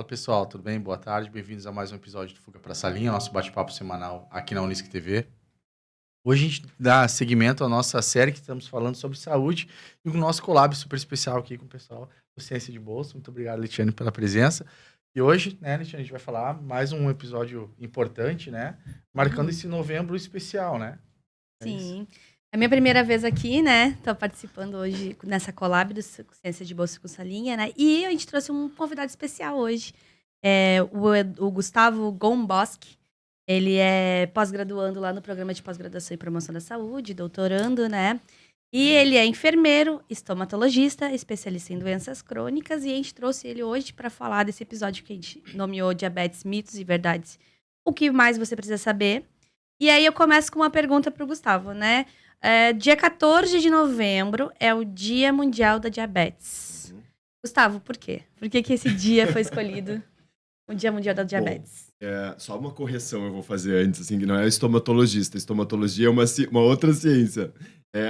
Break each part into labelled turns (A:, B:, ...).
A: Fala pessoal, tudo bem? Boa tarde, bem-vindos a mais um episódio do Fuga para a Salinha, nosso bate-papo semanal aqui na Unisc TV. Hoje a gente dá seguimento à nossa série que estamos falando sobre saúde e o nosso collab super especial aqui com o pessoal do Ciência de Bolsa. Muito obrigado, Litiane, pela presença. E hoje, né, Litiane, a gente vai falar mais um episódio importante, né? Marcando esse novembro especial, né?
B: Sim. É a minha primeira vez aqui, né? Tô participando hoje nessa collab do Ciência de Bolsa com Salinha, né? E a gente trouxe um convidado especial hoje. O Gustavo Gomboski. Ele é pós-graduando lá no Programa de Pós-Graduação e Promoção da Saúde, doutorando, né? E ele é enfermeiro, estomatologista, especialista em doenças crônicas. E a gente trouxe ele hoje para falar desse episódio que a gente nomeou Diabetes, Mitos e Verdades. O que mais você precisa saber? E aí eu começo com uma pergunta para o Gustavo, né? Dia 14 de novembro é o Dia Mundial da Diabetes. Gustavo, por quê? Por que esse dia foi escolhido? O Dia Mundial da Diabetes.
C: Bom, só uma correção eu vou fazer antes, assim, que não é estomatologista. Estomatologia é uma outra ciência.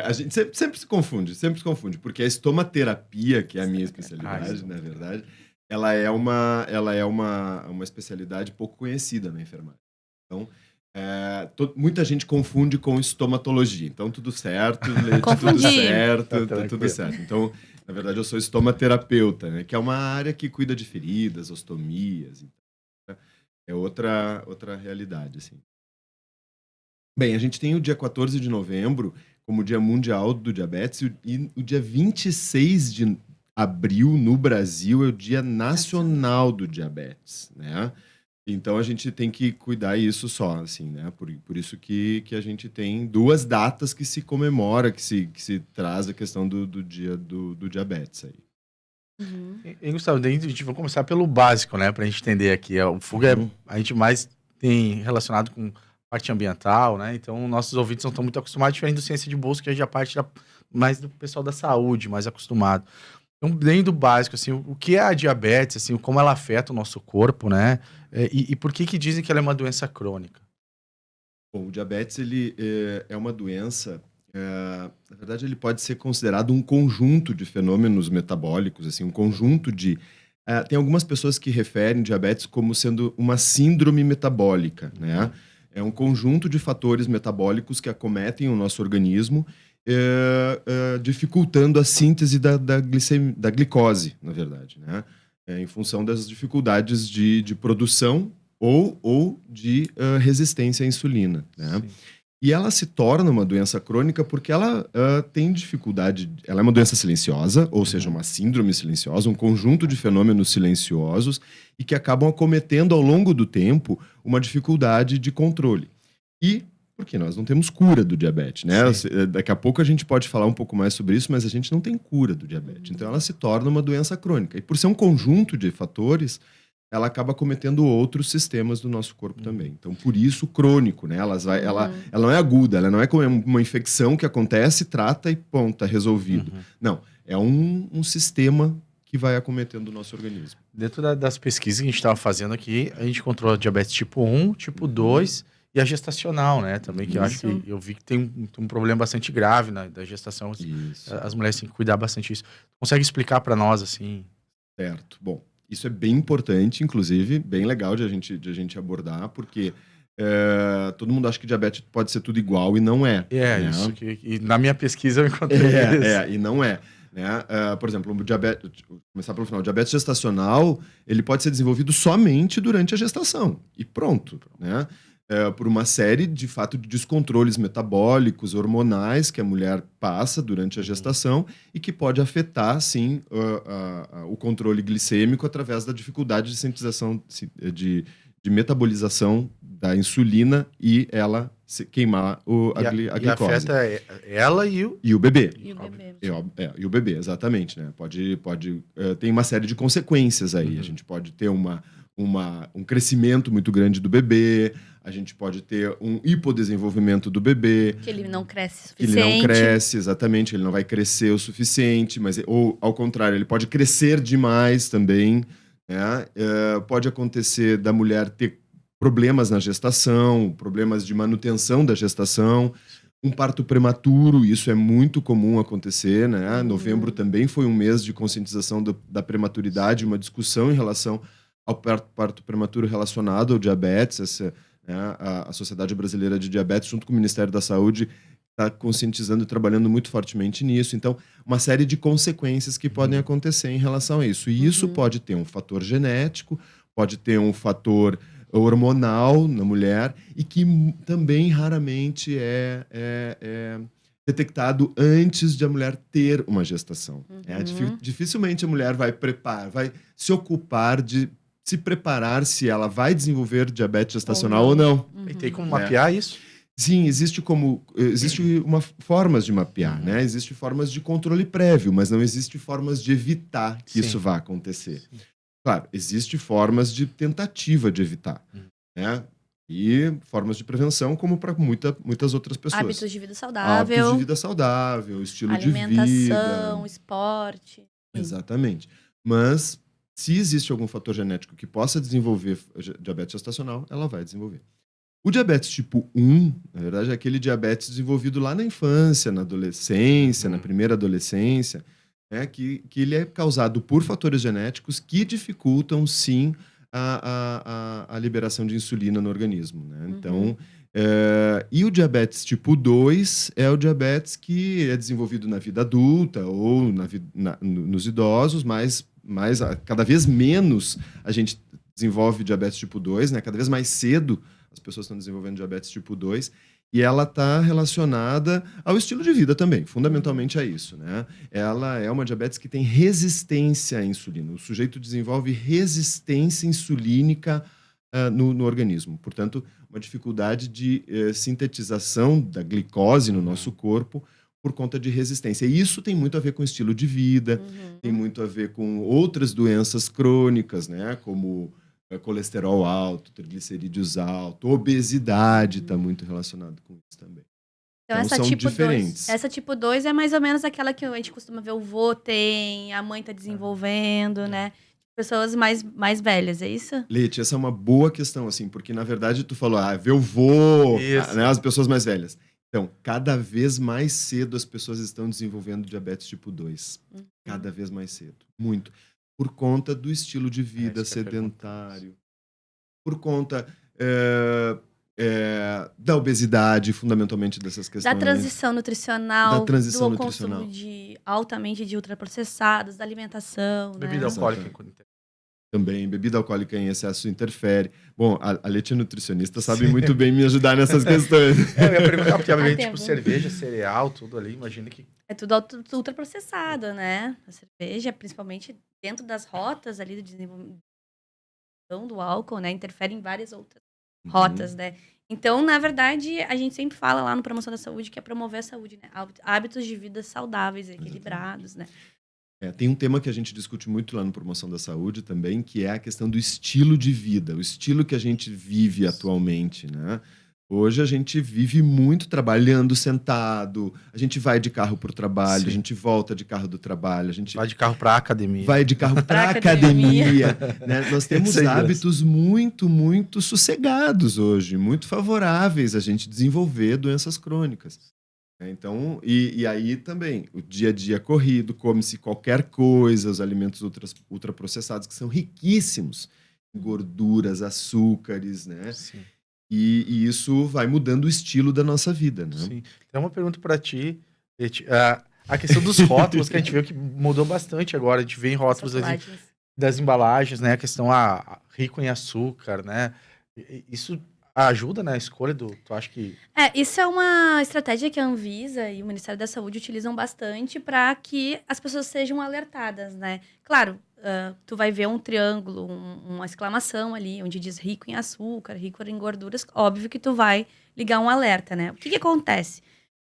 C: A gente sempre se confunde, porque a estomaterapia, que é a minha especialidade, na verdade, ela é uma especialidade pouco conhecida na enfermagem. Então, muita gente confunde com estomatologia. Então, tudo certo, tudo certo, tá tudo certo. Então, na verdade, eu sou estomaterapeuta, né? Que é uma área que cuida de feridas, ostomias. Então, é outra realidade, assim. Bem, a gente tem o dia 14 de novembro como Dia Mundial do Diabetes e o dia 26 de abril, no Brasil, é o Dia Nacional do Diabetes, né? Então, a gente tem que cuidar isso só, assim, né? Por isso que a gente tem duas datas que se comemora, que se traz a questão do dia do diabetes aí.
A: E Gustavo, a gente vai começar pelo básico, né? Pra gente entender aqui. O Fuga a gente mais tem relacionado com parte ambiental, né? Então, nossos ouvintes não estão muito acostumados, diferente do Ciência de Bolsa, que já parte mais do pessoal da saúde, mais acostumado. Então, bem do básico, assim, o que é a diabetes, assim, como ela afeta o nosso corpo, né? E por que dizem que ela é uma doença crônica?
C: Bom, o diabetes, ele é uma doença, na verdade, ele pode ser considerado um conjunto de fenômenos metabólicos, assim, um conjunto de... tem algumas pessoas que referem diabetes como sendo uma síndrome metabólica, né? É um conjunto de fatores metabólicos que acometem o nosso organismo, dificultando a síntese da glicose, na verdade, né? Em função das dificuldades de produção ou de resistência à insulina, né? E ela se torna uma doença crônica porque ela tem dificuldade... Ela é uma doença silenciosa, ou seja, uma síndrome silenciosa, um conjunto de fenômenos silenciosos e que acabam acometendo ao longo do tempo uma dificuldade de controle. E porque nós não temos cura do diabetes, né? Daqui a pouco a gente pode falar um pouco mais sobre isso, mas a gente não tem cura do diabetes. Então ela se torna uma doença crônica. E por ser um conjunto de fatores, ela acaba cometendo outros sistemas do nosso corpo também. Então, por isso, crônico, né? Ela não é aguda, ela não é como uma infecção que acontece, trata e ponto, tá resolvido. Não, é um sistema que vai acometendo o nosso organismo.
A: Dentro das pesquisas que a gente estava fazendo aqui, a gente controla diabetes tipo 1, tipo 2 e a gestacional, né? Também, que eu acho que eu vi que tem um problema bastante grave da gestação. As mulheres têm que cuidar bastante disso. Consegue explicar para nós, assim?
C: Certo. Bom, isso é bem importante, inclusive, bem legal de a gente abordar, porque todo mundo acha que diabetes pode ser tudo igual e não é. Né?
A: Isso que na minha pesquisa eu encontrei isso.
C: E não é. Né? Por exemplo, começar pelo final, o diabetes gestacional, ele pode ser desenvolvido somente durante a gestação, e pronto, né? Por uma série, de fato, de descontroles metabólicos, hormonais que a mulher passa durante a gestação e que pode afetar, sim, o controle glicêmico através da dificuldade de sintetização, de metabolização da insulina e ela queimar a glicose.
A: E afeta ela e o
C: bebê.
B: E o bebê.
C: E o bebê, exatamente, né? Tem uma série de consequências aí. A gente pode ter um crescimento muito grande do bebê, a gente pode ter um hipodesenvolvimento do bebê.
B: Que ele não cresce o suficiente.
C: Que ele não cresce, exatamente, ele não vai crescer o suficiente, ou ao contrário, ele pode crescer demais também, né? Pode acontecer da mulher ter problemas na gestação, problemas de manutenção da gestação, um parto prematuro, isso é muito comum acontecer, né? Novembro também foi um mês de conscientização da prematuridade, uma discussão em relação ao parto prematuro relacionado ao diabetes. Né, a Sociedade Brasileira de Diabetes, junto com o Ministério da Saúde, está conscientizando e trabalhando muito fortemente nisso. Então, uma série de consequências que podem acontecer em relação a isso. E isso pode ter um fator genético, pode ter um fator hormonal na mulher e que também raramente é detectado antes de a mulher ter uma gestação. Dificilmente a mulher vai se ocupar de se preparar se ela vai desenvolver diabetes gestacional ou não.
A: E tem como mapear isso?
C: Sim, existe formas de mapear, né? Existem formas de controle prévio, mas não existe formas de evitar que isso vá acontecer. Sim. Claro, existem formas de tentativa de evitar, né? E formas de prevenção, como para muitas outras pessoas.
B: Hábitos de vida saudável.
C: Hábitos de vida saudável, estilo de vida.
B: Alimentação, esporte.
C: Exatamente. Mas, se existe algum fator genético que possa desenvolver diabetes gestacional, ela vai desenvolver. O diabetes tipo 1, na verdade, é aquele diabetes desenvolvido lá na infância, na adolescência, na primeira adolescência, né, que ele é causado por fatores genéticos que dificultam, sim, a liberação de insulina no organismo. Né? Então, e o diabetes tipo 2 é o diabetes que é desenvolvido na vida adulta ou nos idosos, mas cada vez menos a gente desenvolve diabetes tipo 2, né? Cada vez mais cedo as pessoas estão desenvolvendo diabetes tipo 2, e ela está relacionada ao estilo de vida também, fundamentalmente é isso, né? Ela é uma diabetes que tem resistência à insulina. O sujeito desenvolve resistência insulínica no organismo. Portanto, uma dificuldade de sintetização da glicose no nosso corpo por conta de resistência. E isso tem muito a ver com estilo de vida, tem muito a ver com outras doenças crônicas, né? Como colesterol alto, triglicerídeos alto, obesidade está muito relacionado com isso também.
B: Então essa
C: são
B: tipo
C: diferentes.
B: 2, essa tipo 2 é mais ou menos aquela que a gente costuma ver o vô tem, a mãe tá desenvolvendo, né? Pessoas mais velhas, é isso?
C: Leti, essa é uma boa questão, assim, porque na verdade tu falou, ver o vô, né, as pessoas mais velhas. Então, cada vez mais cedo as pessoas estão desenvolvendo diabetes tipo 2. Cada vez mais cedo. Muito. Por conta do estilo de vida sedentário. Por conta da obesidade, fundamentalmente dessas questões.
B: Da transição nutricional.
C: Da transição
B: do
C: nutricional.
B: consumo altamente de ultraprocessados, da alimentação.
A: Bebida alcoólica.
C: Também, bebida alcoólica em excesso interfere. Bom, a Leti é nutricionista, sabe muito bem me ajudar nessas questões.
A: Eu ia perguntar, porque obviamente, tipo, cerveja, cereal, tudo ali, imagina que...
B: É tudo ultraprocessado, né? A cerveja, principalmente dentro das rotas ali do desenvolvimento do álcool, né? Interfere em várias outras rotas, né? Então, na verdade, a gente sempre fala lá no Promoção da Saúde que é promover a saúde, né? Hábitos de vida saudáveis, equilibrados, né?
C: Tem um tema que a gente discute muito lá no Promoção da Saúde também, que é a questão do estilo de vida, o estilo que a gente vive atualmente, né? Hoje a gente vive muito trabalhando sentado, a gente vai de carro para o trabalho, a gente volta de carro do trabalho, a gente
A: vai de carro para a academia.
C: Vai de carro para a academia. Né? Nós temos hábitos muito, muito sossegados hoje, muito favoráveis a gente desenvolver doenças crônicas. Então, e aí também, o dia a dia corrido, come-se qualquer coisa, os alimentos ultraprocessados, que são riquíssimos em gorduras, açúcares, né?
A: Sim.
C: E isso vai mudando o estilo da nossa vida, né?
A: Sim. Então, uma pergunta para ti, a questão dos rótulos, que a gente viu que mudou bastante agora, a gente vê em rótulos das embalagens, né? A questão rico em açúcar, né? Isso ajuda na escolha do... Tu acha que...
B: Isso é uma estratégia que a Anvisa e o Ministério da Saúde utilizam bastante para que as pessoas sejam alertadas, né? Claro, tu vai ver um triângulo, uma exclamação ali, onde diz rico em açúcar, rico em gorduras. Óbvio que tu vai ligar um alerta, né? O que acontece?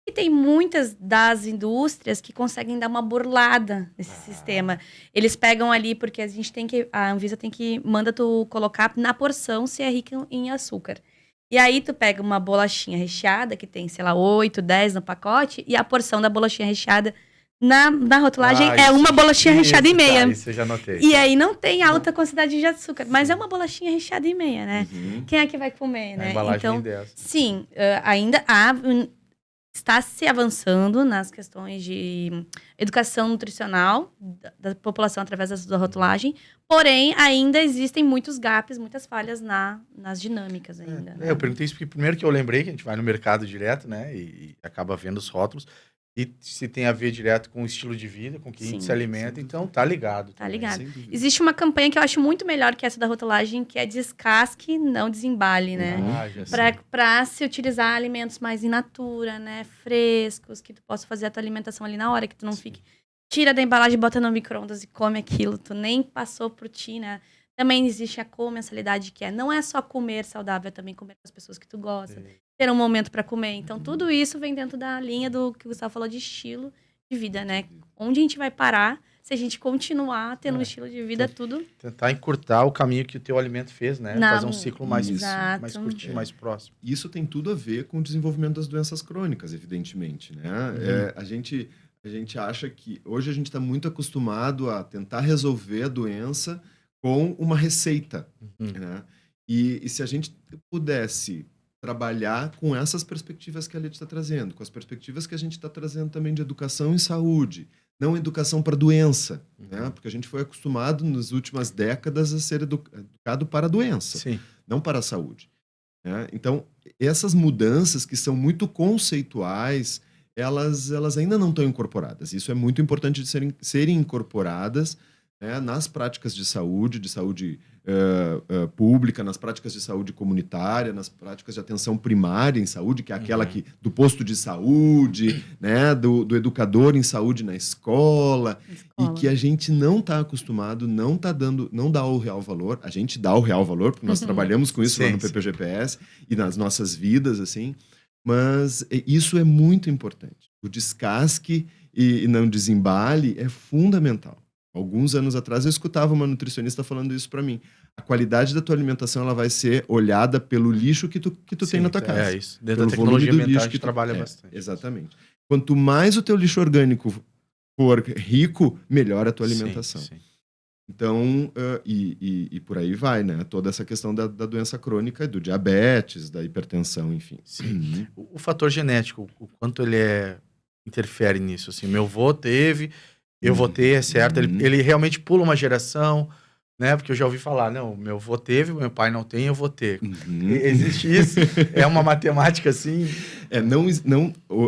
B: E tem muitas das indústrias que conseguem dar uma burlada nesse sistema. Eles pegam ali, porque a Anvisa manda tu colocar na porção se é rico em açúcar. E aí tu pega uma bolachinha recheada, que tem, sei lá, 8, 10 no pacote, e a porção da bolachinha recheada na rotulagem é uma bolachinha recheada e meia.
A: Isso eu já notei.
B: E aí não tem alta quantidade de açúcar, mas é uma bolachinha recheada e meia, né? Quem é que vai comer, né?
A: A embalagem
B: então,
A: dessa.
B: sim, ainda há está se avançando nas questões de educação nutricional da população através da rotulagem, porém, ainda existem muitos gaps, muitas falhas nas dinâmicas ainda. Né?
A: Eu perguntei isso porque primeiro que eu lembrei que a gente vai no mercado direto, né, e acaba vendo os rótulos, e se tem a ver direto com o estilo de vida, com que a gente se alimenta, então tá ligado.
B: Tá ligado. Existe uma campanha que eu acho muito melhor que essa da rotulagem, que é descasque, não desembale, né? Pra se utilizar alimentos mais in natura, né? Frescos, que tu possa fazer a tua alimentação ali na hora, que tu não fique... Tira da embalagem, bota no micro-ondas e come aquilo. Tu nem passou por ti, né? Também existe a comensalidade, que não é só comer saudável, é também comer com as pessoas que tu gosta. Ter um momento para comer. Então, tudo isso vem dentro da linha do que o Gustavo falou de estilo de vida, né? Onde a gente vai parar se a gente continuar tendo um estilo de vida tudo...
A: Tentar encurtar o caminho que o teu alimento fez, né? Fazer um ciclo mais curtinho, mais próximo.
C: Isso tem tudo a ver com o desenvolvimento das doenças crônicas, evidentemente, né? A gente acha que... Hoje a gente está muito acostumado a tentar resolver a doença com uma receita, né? E se a gente pudesse trabalhar com essas perspectivas que a Leti está trazendo, com as perspectivas que a gente está trazendo também de educação e saúde, não educação para doença, né? Porque a gente foi acostumado nas últimas décadas a ser educado para a doença, não para a saúde, né? Então, essas mudanças que são muito conceituais, elas ainda não estão incorporadas. Isso é muito importante de serem incorporadas, né, nas práticas de saúde pública, nas práticas de saúde comunitária, nas práticas de atenção primária em saúde, que é aquela do posto de saúde, né, do educador em saúde na escola, e que a gente não está acostumado, não dá o real valor. A gente dá o real valor, porque nós trabalhamos com isso lá no PPGPS e nas nossas vidas, assim, mas isso é muito importante. O descasque e não desembale é fundamental. Alguns anos atrás eu escutava uma nutricionista falando isso para mim. A qualidade da tua alimentação ela vai ser olhada pelo lixo que tu tem na tua casa.
A: É isso. Dentro da tecnologia ambiental a gente trabalha bastante.
C: Exatamente. Quanto mais o teu lixo orgânico for rico, melhor a tua alimentação. Sim. Então, e por aí vai, né? Toda essa questão da doença crônica, do diabetes, da hipertensão, enfim.
A: Sim. O fator genético, o quanto ele interfere nisso? Assim, meu avô teve... Eu vou ter, é certo? Ele realmente pula uma geração, né? Porque eu já ouvi falar, não, meu avô teve, meu pai não tem, eu vou ter. Existe isso? É uma matemática assim?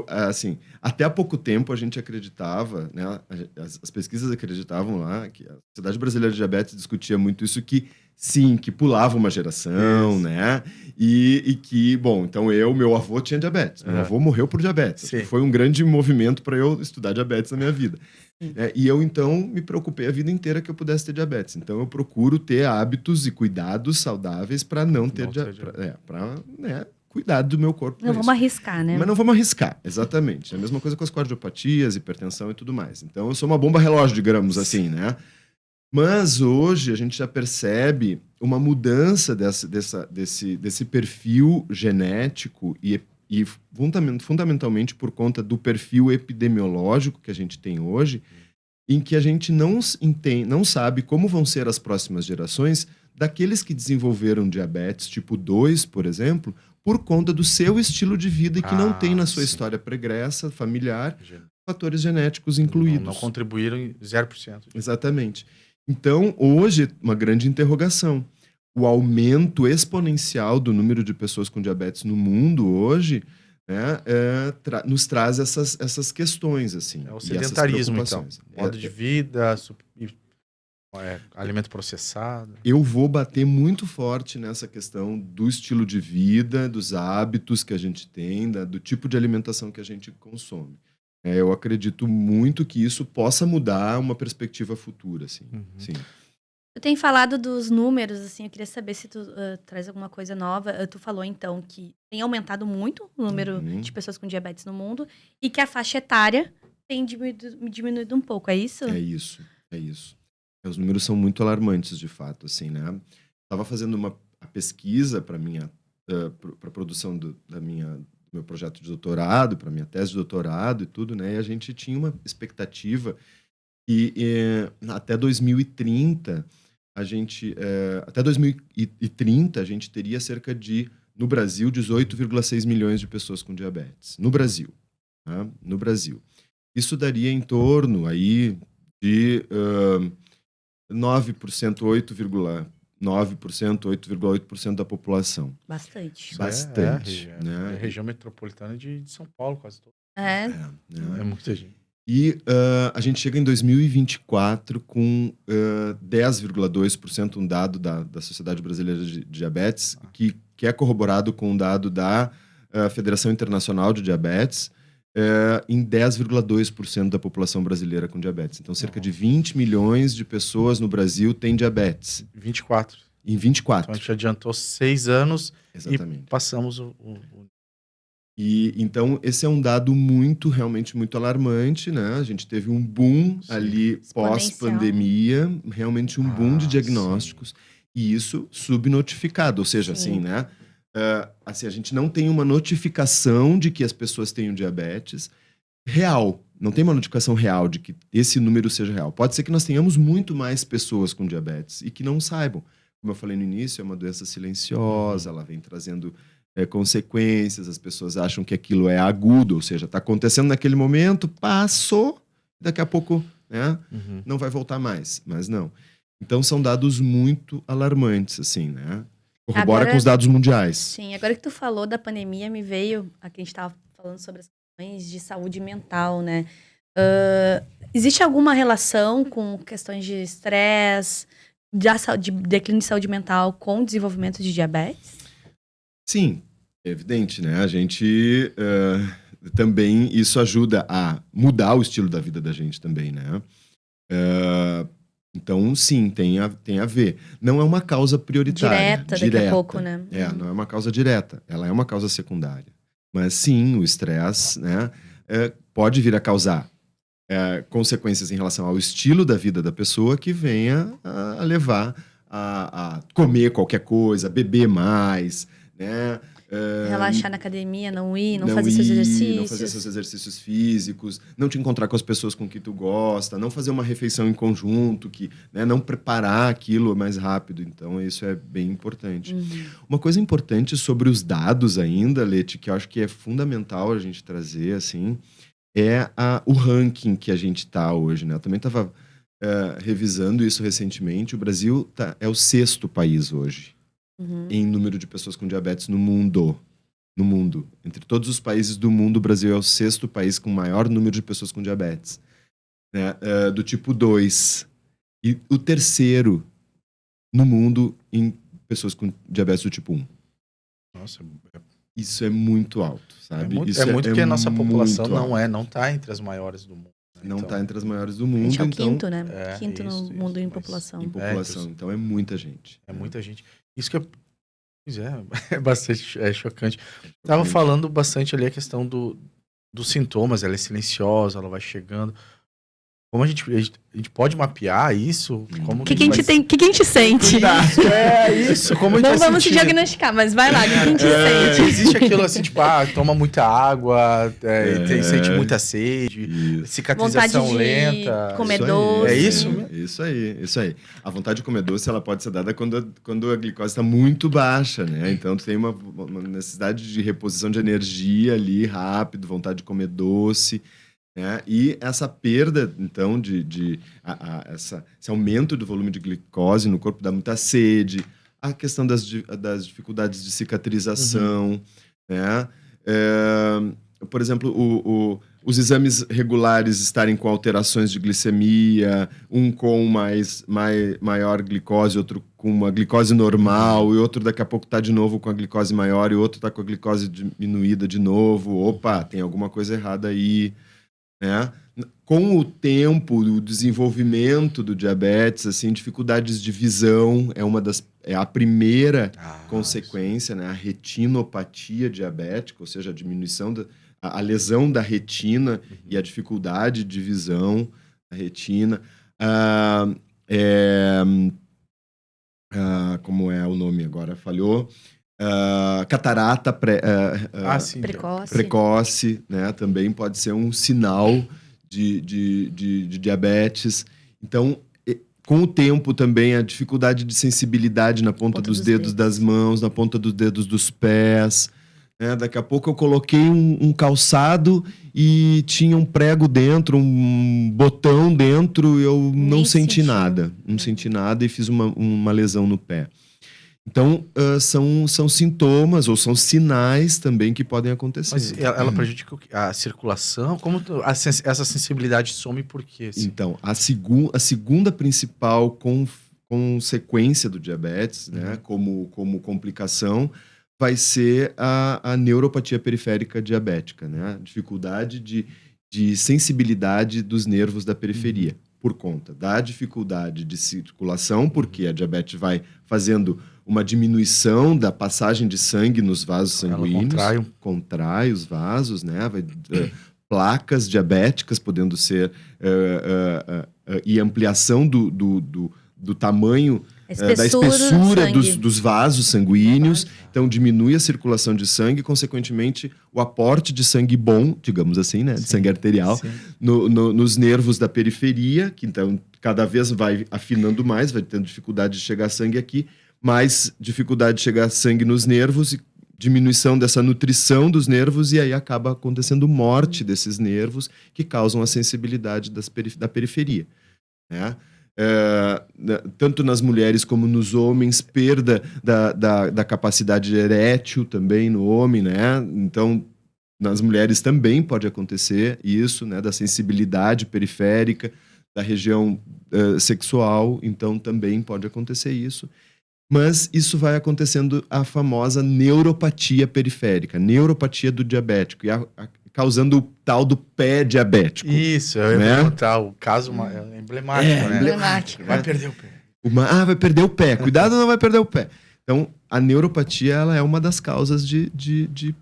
C: Assim, até há pouco tempo a gente acreditava, né? As pesquisas acreditavam lá, que a Sociedade Brasileira de Diabetes discutia muito isso, que sim, que pulava uma geração, né? E que, bom, então meu avô tinha diabetes. Meu avô morreu por diabetes. Foi um grande movimento para eu estudar diabetes na minha vida. E eu, então, me preocupei a vida inteira que eu pudesse ter diabetes. Então, eu procuro ter hábitos e cuidados saudáveis para não ter diabetes. Para cuidar do meu corpo.
B: Não vamos arriscar, né?
C: Mas não vamos arriscar, exatamente. É a mesma coisa com as cardiopatias, hipertensão e tudo mais. Então, eu sou uma bomba relógio, digamos assim, né? Mas hoje a gente já percebe uma mudança desse perfil genético e fundamentalmente por conta do perfil epidemiológico que a gente tem hoje, em que a gente não sabe como vão ser as próximas gerações daqueles que desenvolveram diabetes tipo 2, por exemplo, por conta do seu estilo de vida e que não tem na sua história pregressa, familiar, fatores genéticos incluídos.
A: Não contribuíram em 0%.
C: Exatamente. Então, hoje, uma grande interrogação. O aumento exponencial do número de pessoas com diabetes no mundo hoje, né, nos traz essas questões, assim.
A: É o sedentarismo, então. Modo de vida, alimento processado.
C: Eu vou bater muito forte nessa questão do estilo de vida, dos hábitos que a gente tem, do tipo de alimentação que a gente consome. Eu acredito muito que isso possa mudar uma perspectiva futura, assim. Sim.
B: Eu tenho falado dos números, assim, eu queria saber se tu traz alguma coisa nova. Tu falou, então, que tem aumentado muito o número de pessoas com diabetes no mundo e que a faixa etária tem diminuído um pouco, é isso?
C: É isso. Os números são muito alarmantes, de fato, assim, né? Estava fazendo a pesquisa para a produção do meu projeto de doutorado, para minha tese de doutorado e tudo, né? E a gente tinha uma expectativa que até 2030 até 2030 a gente teria cerca de, no Brasil, 18,6 milhões de pessoas com diabetes. No Brasil. tá? No Brasil. Isso daria em torno aí de 9%, 8,8% da população.
B: Bastante.
C: Bastante,
A: É
C: né?
A: a região metropolitana de São Paulo, quase toda.
B: É.
C: Né?
A: É muita gente.
C: E a gente chega em 2024 com 10,2%, um dado da Sociedade Brasileira de Diabetes, que é corroborado com um dado da Federação Internacional de Diabetes, em 10,2% da população brasileira com diabetes. Então, cerca de 20 milhões de pessoas no Brasil têm diabetes.
A: 24.
C: Em 24.
A: Então a gente adiantou 6 anos
C: Exatamente.
A: e passamos
C: E então esse é um dado realmente muito alarmante, né? A gente teve um boom ali pós-pandemia, realmente um boom de diagnósticos, e isso subnotificado, ou seja, assim, né? Assim, a gente não tem uma notificação de que as pessoas tenham diabetes real. Não tem uma notificação real de que esse número seja real. Pode ser que nós tenhamos muito mais pessoas com diabetes e que não saibam. Como eu falei no início, é uma doença silenciosa, ela vem trazendo consequências, as pessoas acham que aquilo é agudo, ou seja, está acontecendo naquele momento, passou, daqui a pouco, né, não vai voltar mais, mas não. Então são dados muito alarmantes, assim, né? Corrobora
B: Agora,
C: com os dados mundiais.
B: Sim, agora que tu falou da pandemia, me veio, aqui a gente estava falando sobre as questões de saúde mental, né? Existe alguma relação com questões de estresse, de declínio de saúde mental com o desenvolvimento de diabetes?
C: Sim, é evidente, né? A gente também, isso ajuda a mudar o estilo da vida da gente também, né? Então, sim, tem a ver. Não é uma causa prioritária.
B: Direta, daqui a pouco, né?
C: Não é uma causa direta. Ela é uma causa secundária. Mas, sim, o estresse, né, pode vir a causar consequências em relação ao estilo da vida da pessoa que venha a levar a comer qualquer coisa, beber mais, né?
B: Relaxar na academia, não ir, não fazer seus exercícios.
C: Não fazer seus exercícios físicos, não te encontrar com as pessoas com que tu gosta, não fazer uma refeição em conjunto, né, não preparar aquilo mais rápido. Então, isso é bem importante. Uma coisa importante sobre os dados ainda, Leti, que eu acho que é fundamental a gente trazer, assim, é o ranking que a gente está hoje, né? Eu também estava revisando isso recentemente. O Brasil é o 6º país hoje em número de pessoas com diabetes no mundo. No mundo. Entre todos os países do mundo, o Brasil é o 6º país com maior número de pessoas com diabetes, né? Do tipo 2. E o 3º no mundo em pessoas com diabetes do tipo 1.
A: Nossa,
C: isso é muito alto, sabe?
A: Isso é muito porque a nossa população não está entre as maiores do mundo. Né?
C: Não está entre as maiores do mundo.
B: A gente é o
C: então,
B: quinto, né? Quinto no mundo em população.
C: Em população, então é muita gente.
A: É muita gente. Isso que é bastante chocante. Tava falando bastante ali a questão dos sintomas, ela é silenciosa, ela vai chegando. Como a gente pode mapear isso?
B: O que a gente sente?
A: Isso, como a gente
B: não vamos se diagnosticar, mas vai lá, o que a gente sente?
A: Existe aquilo assim, tipo, toma muita água, sente muita sede, cicatrização lenta.
B: Comer doce.
A: É isso?
C: Isso aí. A vontade de comer doce, ela pode ser dada quando a glicose está muito baixa, né? Então, tu tem uma necessidade de reposição de energia ali, rápido, vontade de comer doce. E essa perda, então, esse aumento do volume de glicose no corpo dá muita sede, a questão das dificuldades de cicatrização, né? Por exemplo, os exames regulares estarem com alterações de glicemia, um com maior glicose, outro com uma glicose normal, e outro daqui a pouco está de novo com a glicose maior, e outro está com a glicose diminuída de novo. Opa, tem alguma coisa errada aí. Né? Com o tempo, o desenvolvimento do diabetes, assim, dificuldades de visão é a primeira consequência, né? A retinopatia diabética, ou seja, a diminuição a lesão da retina e a dificuldade de visão da retina. Como é o nome agora? Falhou. Catarata precoce, né? Também pode ser um sinal de diabetes. Então, com o tempo também, a dificuldade de sensibilidade na ponta dos dedos das mãos, na ponta dos dedos dos pés, Daqui a pouco eu coloquei um calçado e tinha um prego dentro, um botão dentro, eu não senti nada. Não senti nada e fiz uma lesão no pé. Então, são sintomas ou são sinais também que podem acontecer.
A: Mas ela prejudica a circulação? Como essa sensibilidade some por quê? Assim?
C: Então, a segunda principal consequência do diabetes, né, como complicação, vai ser a neuropatia periférica diabética, né? A dificuldade de sensibilidade dos nervos da periferia, por conta da dificuldade de circulação, porque a diabetes vai fazendo uma diminuição da passagem de sangue nos vasos sanguíneos. Contrai os vasos, né? Placas diabéticas podendo ser... e ampliação do tamanho... da espessura dos vasos sanguíneos, então diminui a circulação de sangue, consequentemente o aporte de sangue bom, digamos assim, né, de sangue arterial, nos nervos da periferia, que então cada vez vai afinando mais, vai tendo dificuldade de chegar sangue aqui, mais dificuldade de chegar sangue nos nervos e diminuição dessa nutrição dos nervos, e aí acaba acontecendo morte desses nervos que causam a sensibilidade da periferia, né? Tanto nas mulheres como nos homens, perda da capacidade erétil também no homem, né? Então, nas mulheres também pode acontecer isso, né? Da sensibilidade periférica, da região sexual, então também pode acontecer isso. Mas isso vai acontecendo a famosa neuropatia periférica, neuropatia do diabético, e causando o tal do pé diabético.
A: Isso, eu ia perguntar, o caso é emblemático, né?
B: Emblemático.
A: Vai perder o pé.
C: Vai perder o pé. Cuidado, não vai perder o pé. Então, a neuropatia ela é uma das causas de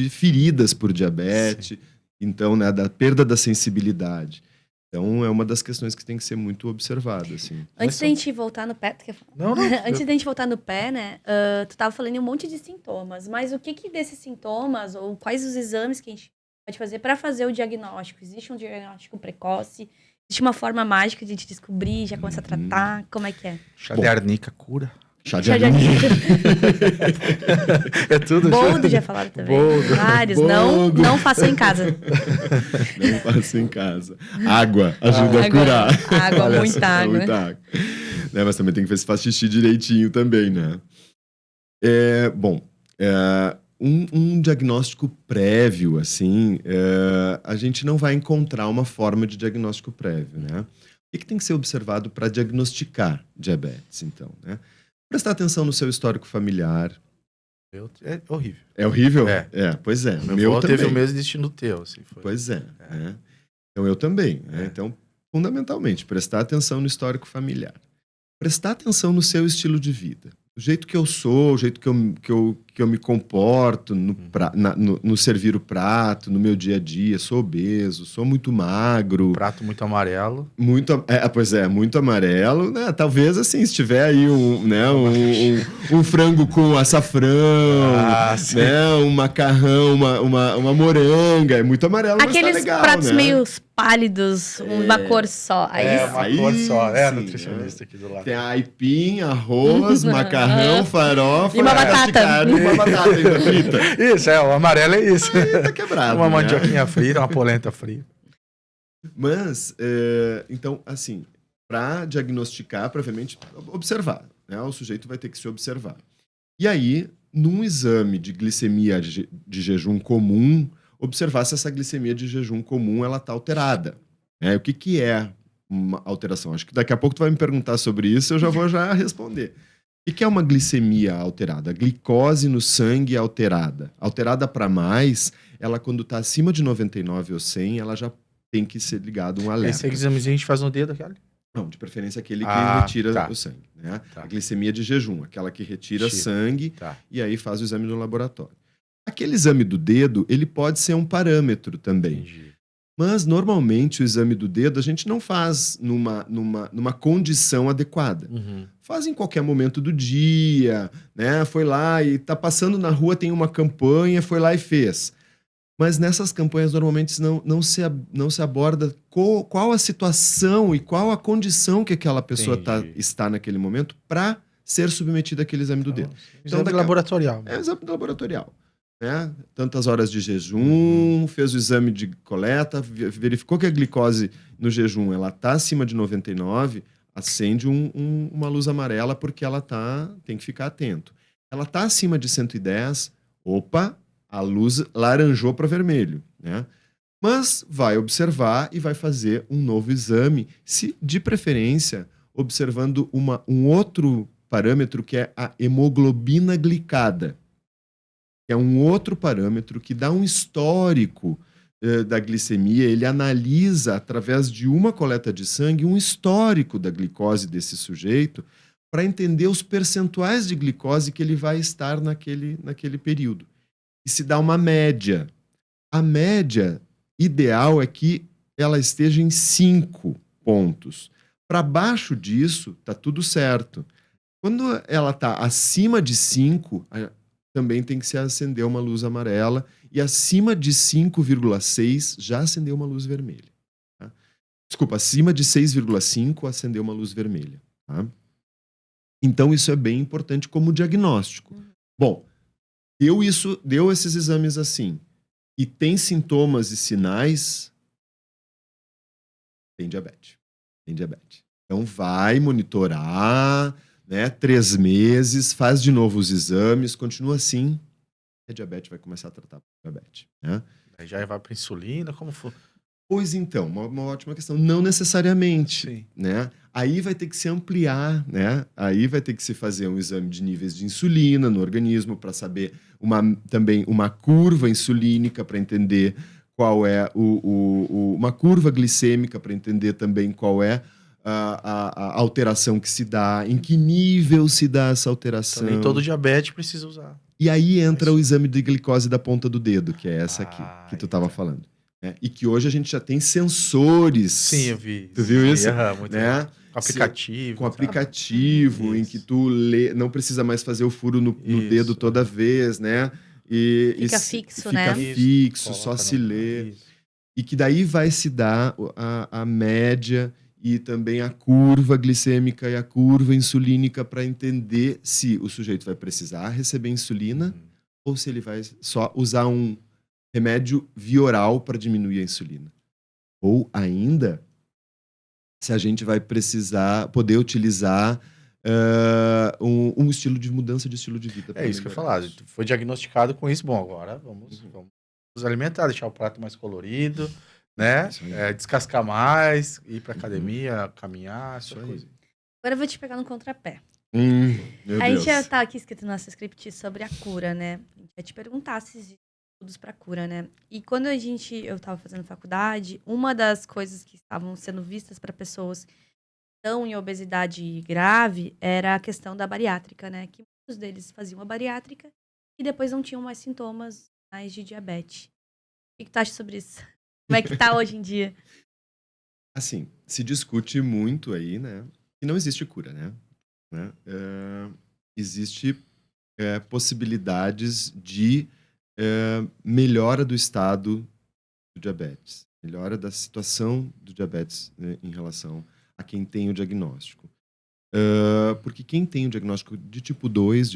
C: feridas por diabetes, então, né, da perda da sensibilidade. Então, é uma das questões que tem que ser muito observada, assim.
B: Antes da gente voltar no pé, tu quer falar?
A: Não.
B: Antes da gente voltar no pé, né, tu tava falando em um monte de sintomas, mas o que desses sintomas, ou quais os exames que a gente pode fazer para fazer o diagnóstico? Existe um diagnóstico precoce? Existe uma forma mágica de a gente descobrir, já começar a tratar? Como é que é?
A: Chá de arnica cura.
C: Chá de arnica.
A: É tudo.
B: Boldo já falaram também. Vários.
C: Boldo.
B: Não façam em casa.
C: Não façam em casa. Água ajuda a curar.
B: Água, muita água.
C: Muita água. Né, mas também tem que ver se faz xixi direitinho também, né? Um diagnóstico prévio, assim, a gente não vai encontrar uma forma de diagnóstico prévio, né? O que tem que ser observado para diagnosticar diabetes, então, né? Prestar atenção no seu histórico familiar.
A: É horrível.
C: É horrível?
A: Pois é.
C: Meu
A: avô teve
C: também.
A: o mesmo destino teu, assim. Foi.
C: Pois é. Né? Então, eu também. Né? Então, fundamentalmente, prestar atenção no histórico familiar. Prestar atenção no seu estilo de vida. O jeito que eu sou, o jeito que eu me comporto no servir o prato, no meu dia a dia. Sou obeso, sou muito magro.
A: Prato muito amarelo.
C: Pois é, muito amarelo, né? Talvez, assim, se tiver aí um frango com açafrão, né? Um macarrão, uma moranga. É muito amarelo, mas tá legal,
B: aqueles pratos
C: né?
B: meio pálidos, uma cor só.
A: Uma cor só. É a nutricionista aqui do lado.
C: Tem aipim, arroz, macarrão, farofa...
B: E uma batata.
C: Carne, uma batata ainda frita.
A: Isso, o amarelo é isso.
C: Aí tá quebrado,
A: uma
C: né?
A: mandioquinha frita, uma polenta frita.
C: Mas, então, assim, para diagnosticar, previamente, observar. Né? O sujeito vai ter que se observar. E aí, num exame de glicemia de jejum comum, observar se essa glicemia de jejum comum ela está alterada. O que é uma alteração? Acho que daqui a pouco tu vai me perguntar sobre isso, eu já vou responder. O que é uma glicemia alterada? A glicose no sangue alterada. Alterada para mais, ela quando está acima de 99 ou 100, ela já tem que ser ligado um alerta.
A: Esse examezinho a gente faz no dedo, aquele?
C: Não, de preferência aquele que retira o sangue. Né?
A: Tá.
C: A glicemia de jejum, aquela que retira sangue e aí faz o exame no laboratório. Aquele exame do dedo, ele pode ser um parâmetro também.
A: Entendi.
C: Mas, normalmente, o exame do dedo a gente não faz numa condição adequada. Faz em qualquer momento do dia, né? Foi lá e tá passando na rua, tem uma campanha, foi lá e fez. Mas nessas campanhas, normalmente, não se aborda qual a situação e qual a condição que aquela pessoa está naquele momento para ser submetida àquele exame do dedo.
A: Exame laboratorial.
C: É um exame laboratorial. né? Tantas horas de jejum, fez o exame de coleta, verificou que a glicose no jejum ela está acima de 99, acende uma luz amarela porque ela tem que ficar atento. Ela está acima de 110, opa, a luz laranjou para vermelho, né? Mas vai observar e vai fazer um novo exame, se de preferência observando um outro parâmetro que é a hemoglobina glicada, que é um outro parâmetro que dá um histórico da glicemia. Ele analisa, através de uma coleta de sangue, um histórico da glicose desse sujeito para entender os percentuais de glicose que ele vai estar naquele período. E se dá uma média. A média ideal é que ela esteja em 5 pontos. Para baixo disso, está tudo certo. Quando ela está acima de 5, também tem que se acender uma luz amarela, e acima de 5,6 já acendeu uma luz vermelha. Tá? Desculpa, acima de 6,5 acendeu uma luz vermelha. Tá? Então isso é bem importante como diagnóstico. Bom, deu esses exames assim, e tem sintomas e sinais, tem diabetes. Tem diabetes. Então vai monitorar, né, 3 meses, faz de novo os exames, continua assim, a diabetes vai começar a tratar diabetes. Né?
A: Aí já vai para insulina, como for?
C: Pois então, uma ótima questão. Não necessariamente,
A: Sim.
C: né? Aí vai ter que se ampliar, né? Aí vai ter que se fazer um exame de níveis de insulina no organismo para saber também uma curva insulínica para entender qual é uma curva glicêmica para entender também qual é a alteração que se dá, em que nível se dá essa alteração.
A: Também todo diabetes precisa usar.
C: E aí entra o exame de glicose da ponta do dedo, que é essa aqui, que tu estava
A: tá.
C: falando. Né? E que hoje a gente já tem sensores.
A: Sim, eu vi.
C: Tu viu isso?
A: Muito
C: Né?
A: com aplicativo.
C: Com aplicativo, em que tu não precisa mais fazer o furo no dedo toda vez, né?
B: Fica fixo, né?
C: Fica fixo, só se lê. E que daí vai se dar a média e também a curva glicêmica e a curva insulínica para entender se o sujeito vai precisar receber insulina ou se ele vai só usar um remédio via oral para diminuir a insulina. Ou ainda, se a gente vai poder utilizar um estilo de mudança de estilo de vida.
A: É isso que eu ia falar. Foi diagnosticado com isso. Bom, agora vamos nos alimentar, deixar o prato mais colorido, né? Descascar mais, ir pra academia, caminhar, essa coisa.
B: Agora eu vou te pegar no contrapé.
C: Meu
B: A
C: Deus.
B: gente já tá aqui escrito no nosso script sobre a cura, né? A gente vai te perguntar se existem estudos para cura, né? E quando eu estava fazendo faculdade, uma das coisas que estavam sendo vistas para pessoas que estão em obesidade grave era a questão da bariátrica, né? Que muitos deles faziam a bariátrica e depois não tinham mais sintomas mais de diabetes. O que tu acha sobre isso? Como é que tá hoje em dia?
C: Assim, se discute muito aí, né? Que não existe cura, né? Existe possibilidades de melhora do estado do diabetes, melhora da situação do diabetes, né, em relação a quem tem o diagnóstico. Porque quem tem o diagnóstico de tipo 2,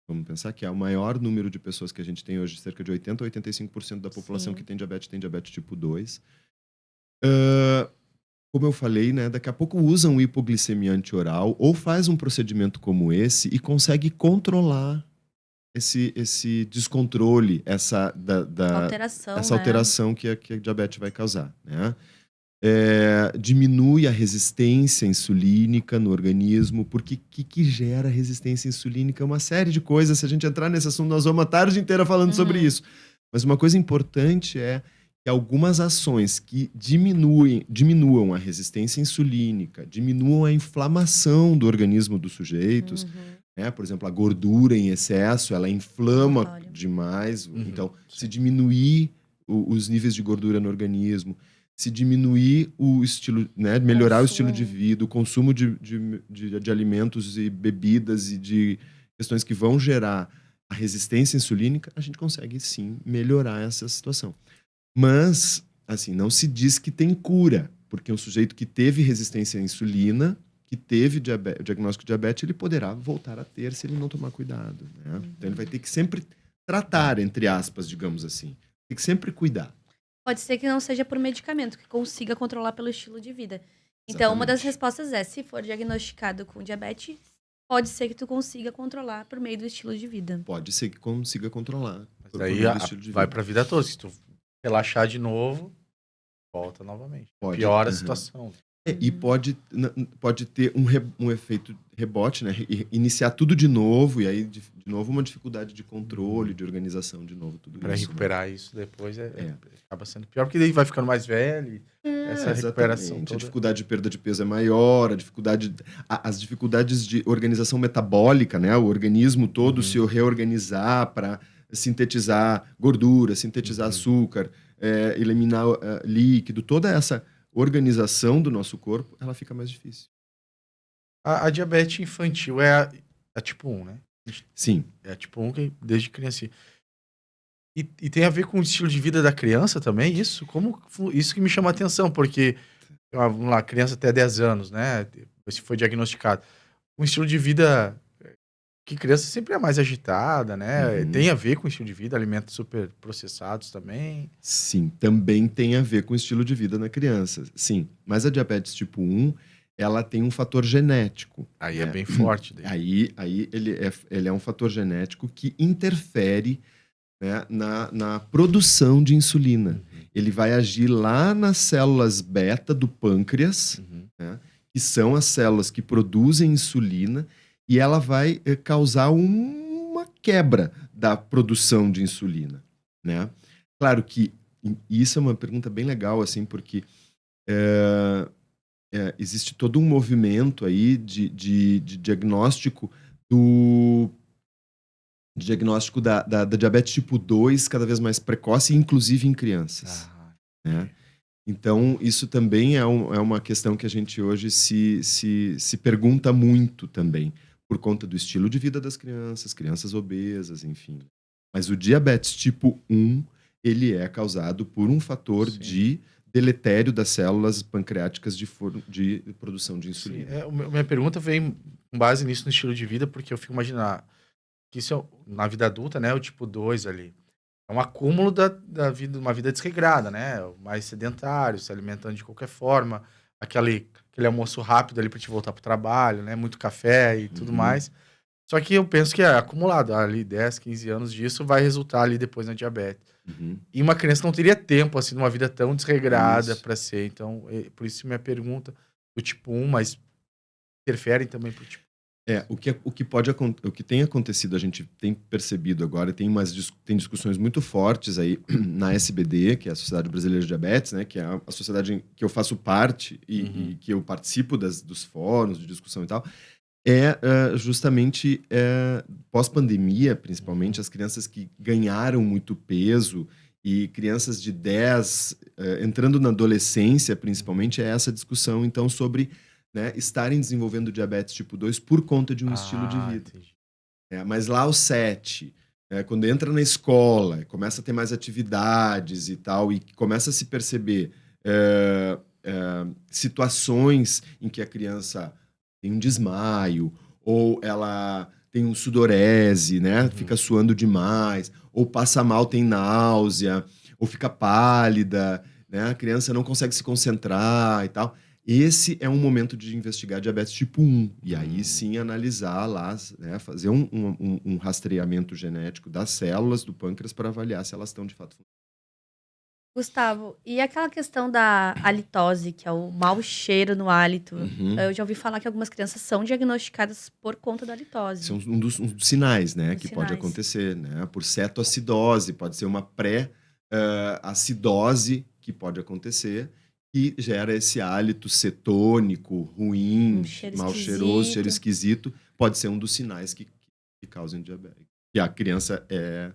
C: vamos pensar que é o maior número de pessoas que a gente tem hoje, cerca de 80% a 85% da população
B: Sim.
C: que tem diabetes tipo 2. Como eu falei, né, daqui a pouco usam hipoglicemia antioral ou faz um procedimento como esse e consegue controlar esse descontrole, essa alteração que a diabetes vai causar. Né? Diminui a resistência insulínica no organismo, porque o que gera resistência insulínica é uma série de coisas. Se a gente entrar nesse assunto, nós vamos a tarde inteira falando sobre isso. Mas uma coisa importante é que algumas ações que diminuam a resistência insulínica, diminuam a inflamação do organismo dos sujeitos, né? Por exemplo, a gordura em excesso, ela inflama demais. Então, se diminuir os níveis de gordura no organismo, se diminuir o estilo, né, melhorar o estilo de vida, o consumo de alimentos e bebidas e de questões que vão gerar a resistência insulínica, a gente consegue sim melhorar essa situação. Mas, assim, não se diz que tem cura, porque um sujeito que teve resistência à insulina, que teve diagnóstico de diabetes, ele poderá voltar a ter se ele não tomar cuidado. Né? Então, ele vai ter que sempre tratar, entre aspas, digamos assim. Tem que sempre cuidar.
B: Pode ser que não seja por medicamento, que consiga controlar pelo estilo de vida. Então, uma das
C: Exatamente.
B: respostas é, se for diagnosticado com diabetes, pode ser que tu consiga controlar por meio do estilo de vida.
C: Pode ser que consiga controlar.
A: Mas aí vai pra vida toda. Se tu relaxar de novo, volta novamente. Piora a situação.
C: E pode ter um efeito rebote, né? Iniciar tudo de novo, e aí, de novo, uma dificuldade de controle, de organização de novo, tudo
A: Pra
C: isso.
A: recuperar isso depois acaba sendo pior, porque daí vai ficando mais velho. Essa recuperação toda.
C: A dificuldade de perda de peso é maior, as dificuldades de organização metabólica, né? O organismo todo se reorganizar para sintetizar gordura, sintetizar açúcar, eliminar líquido, toda essa organização do nosso corpo, ela fica mais difícil.
A: A diabetes infantil é a tipo 1, né?
C: Sim.
A: É a tipo 1 que desde criança. E tem a ver com o estilo de vida da criança também, isso? Isso que me chama a atenção, porque, vamos lá, criança até 10 anos, né? Se foi diagnosticado. Um estilo de vida que criança sempre é mais agitada, né? Tem a ver com o estilo de vida, alimentos super processados também.
C: Sim, também tem a ver com o estilo de vida na criança, sim. Mas a diabetes tipo 1, ela tem um fator genético.
A: Aí é bem forte.
C: Daí. Aí ele é um fator genético que interfere, né, na produção de insulina. Ele vai agir lá nas células beta do pâncreas, né, que são as células que produzem insulina, e ela vai causar uma quebra da produção de insulina, né? Claro que isso é uma pergunta bem legal, assim, porque existe todo um movimento aí de diagnóstico da diabetes tipo 2 cada vez mais precoce, inclusive em crianças, né? Então, isso também é uma questão que a gente hoje se pergunta muito também, por conta do estilo de vida das crianças obesas, enfim. Mas o diabetes tipo 1, ele é causado por um fator de deletério das células pancreáticas de produção de insulina.
A: Minha pergunta vem com base nisso, no estilo de vida, porque eu fico imaginando que isso na vida adulta, né, o tipo 2 ali. É um acúmulo da vida, uma vida desregrada, né? Mais sedentário, se alimentando de qualquer forma, aquele almoço rápido ali para te voltar pro trabalho, né? Muito café e tudo mais. Só que eu penso que é acumulado ali 10, 15 anos disso vai resultar ali depois na diabetes. E uma criança não teria tempo assim numa vida tão desregrada para ser. Então, por isso minha pergunta do tipo 1, mas interferem também pro tipo.
C: O que tem acontecido, a gente tem percebido agora, tem discussões muito fortes aí na SBD, que é a Sociedade Brasileira de Diabetes, né, que é a sociedade que eu faço parte e que eu participo dos fóruns de discussão e tal, justamente pós-pandemia, principalmente, as crianças que ganharam muito peso e crianças de 10, entrando na adolescência, principalmente, é essa discussão, então, sobre... né, estarem desenvolvendo diabetes tipo 2 por conta de um estilo de vida. Mas lá aos 7, quando entra na escola, começa a ter mais atividades e tal, e começa a se perceber situações em que a criança tem um desmaio, ou ela tem um sudorese, né, fica suando demais, ou passa mal, tem náusea, ou fica pálida, né, a criança não consegue se concentrar e tal. Esse é um momento de investigar diabetes tipo 1. E aí sim analisar lá, né, fazer um rastreamento genético das células do pâncreas para avaliar se elas estão de fato funcionando.
B: Gustavo, e aquela questão da halitose, que é o mau cheiro no hálito? Eu já ouvi falar que algumas crianças são diagnosticadas por conta da halitose.
C: São um dos sinais, né, que pode acontecer, né? Por cetoacidose, pode ser uma pré-acidose que pode acontecer, que gera esse hálito cetônico, ruim, mal cheiroso, cheiro esquisito. Pode ser um dos sinais que causam diabetes. E a criança é